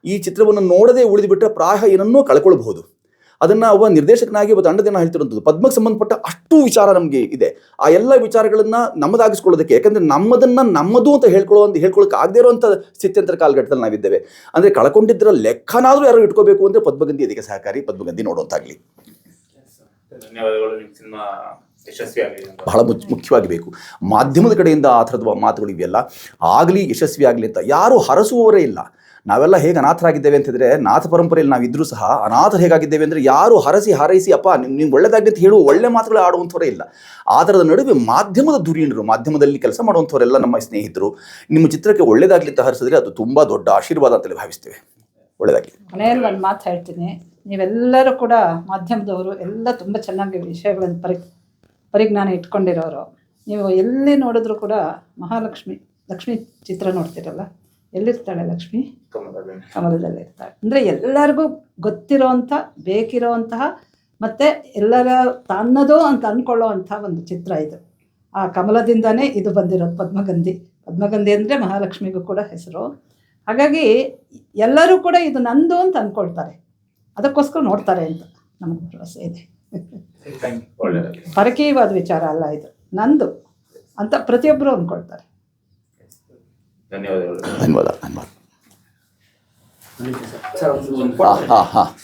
ಈ ಚಿತ್ರವನ್ನು ನೋಡದೆ ಉಳಿದುಬಿಟ್ರೆ ಪ್ರಾಯ ಏನನ್ನೋ ಕಳ್ಕೊಳ್ಬಹುದು. ಅದನ್ನು ಒಬ್ಬ ನಿರ್ದೇಶಕನಾಗಿ ಒಬ್ಬ ತಂಡದಿಂದ ಹೇಳ್ತಿರುವಂಥದ್ದು, ಪದ್ಮಕ್ಕೆ ಸಂಬಂಧಪಟ್ಟ ಅಷ್ಟು ವಿಚಾರ ನಮಗೆ ಇದೆ. ಆ ಎಲ್ಲ ವಿಚಾರಗಳನ್ನು ನಮ್ಮದಾಗಿಸ್ಕೊಳ್ಳೋದಕ್ಕೆ, ಯಾಕಂದರೆ ನಮ್ಮದನ್ನು ನಮ್ಮದು ಅಂತ ಹೇಳ್ಕೊಳ್ಳೋಕೆ ಆಗದೇ ಇರುವಂಥ ಸ್ಥಿತ್ಯಂತರ ಕಾಲಘಟ್ಟದಲ್ಲಿ ನಾವಿದ್ದೇವೆ. ಅಂದರೆ ಕಳ್ಕೊಂಡಿದ್ದರ ಲೆಕ್ಕನಾದರೂ ಯಾರು ಇಟ್ಕೋಬೇಕು ಅಂದರೆ ಪದ್ಮಗಂಧಿ ಇದಕ್ಕೆ ಸಹಕಾರಿ. ಪದ್ಮಗಂಧಿ ನೋಡುವಂತಾಗಲಿ. ಧನ್ಯವಾದಗಳು. ನಿಮ್ಮ ಸಿನಿಮಾ ಯಶಸ್ವಿಯಾಗಲಿ. ಬಹಳ ಮುಖ್ಯವಾಗಿ ಬೇಕು ಮಾಧ್ಯಮದ ಕಡೆಯಿಂದ ಆ ಥರದ ಮಾತುಗಳು ಇವೆಲ್ಲ ಆಗಲಿ, ಯಶಸ್ವಿ ಆಗಲಿ ಅಂತ ಯಾರೂ ಹರಸುವವರೇ ಇಲ್ಲ. ನಾವೆಲ್ಲ ಹೇಗೆ ಅನಾಥರಾಗಿದ್ದೇವೆ ಅಂತಂದರೆ, ನಾಥ ಪರಂಪರೆಯಲ್ಲಿ ನಾವಿದ್ರೂ ಸಹ ಅನಾಥರು ಹೇಗಾಗಿದ್ದೇವೆ ಅಂದರೆ, ಯಾರು ಹಾರೈಸಿ ಅಪ್ಪ ನಿಮ್ಗೆ ಒಳ್ಳೆದಾಗಲಿ ಅಂತ ಹೇಳುವ ಒಳ್ಳೆ ಮಾತುಗಳು ಆಡುವಂಥವರೇ ಇಲ್ಲ. ಆ ಥರದ ನಡುವೆ ಮಾಧ್ಯಮದ ಧುರೀಣರು, ಮಾಧ್ಯಮದಲ್ಲಿ ಕೆಲಸ ಮಾಡುವಂಥವರೆಲ್ಲ ನಮ್ಮ ಸ್ನೇಹಿತರು, ನಿಮ್ಮ ಚಿತ್ರಕ್ಕೆ ಒಳ್ಳೆದಾಗಲಿ ಅಂತ ಹರಿಸಿದ್ರೆ ಅದು ತುಂಬ ದೊಡ್ಡ ಆಶೀರ್ವಾದ ಅಂತಲೇ ಭಾವಿಸ್ತೇವೆ. ಒಳ್ಳೆದಾಗಲಿ. ಮನೆಯಲ್ಲಿ ಒಂದು ಮಾತು ಹೇಳ್ತೀನಿ, ನೀವೆಲ್ಲರೂ ಕೂಡ ಮಾಧ್ಯಮದವರು ಎಲ್ಲ ತುಂಬ ಚೆನ್ನಾಗಿ ವಿಷಯಗಳನ್ನು ಪರಿಜ್ಞಾನ ಇಟ್ಕೊಂಡಿರೋರು. ನೀವು ಎಲ್ಲಿ ನೋಡಿದ್ರು ಕೂಡ ಲಕ್ಷ್ಮಿ ಚಿತ್ರ ನೋಡ್ತೀರಲ್ಲ, ಎಲ್ಲಿರ್ತಾಳೆ ಲಕ್ಷ್ಮಿ? ಕಮಲದಲ್ಲಿ ಇರ್ತಾಳೆ. ಅಂದರೆ ಎಲ್ಲರಿಗೂ ಗೊತ್ತಿರೋವಂಥ, ಬೇಕಿರೋವಂತಹ ಮತ್ತು ಎಲ್ಲರ ತನ್ನದು ಅಂತ ಅಂದ್ಕೊಳ್ಳೋ ಅಂಥ ಒಂದು ಚಿತ್ರ ಇದು. ಆ ಕಮಲದಿಂದನೇ ಇದು ಬಂದಿರೋದು ಪದ್ಮಗಂಧಿ. ಪದ್ಮಗಂಧಿ ಅಂದರೆ ಮಹಾಲಕ್ಷ್ಮಿಗೂ ಕೂಡ ಹೆಸರು. ಹಾಗಾಗಿ ಎಲ್ಲರೂ ಕೂಡ ಇದು ನಂದು ಅಂತ ಅಂದ್ಕೊಳ್ತಾರೆ, ಅದಕ್ಕೋಸ್ಕರ ನೋಡ್ತಾರೆ ಅಂತ ನಮಗೆ ಭರವಸೆ ಇದೆ. ಪರಕೀಯವಾದ ವಿಚಾರ ಅಲ್ಲ ಇದು, ನಂದು ಅಂತ ಪ್ರತಿಯೊಬ್ಬರು ಅಂದ್ಕೊಳ್ತಾರೆ. ಧನ್ಯವಾದಗಳು. ಧನ್ಯವಾದ. ಸರ್, ಒಂದು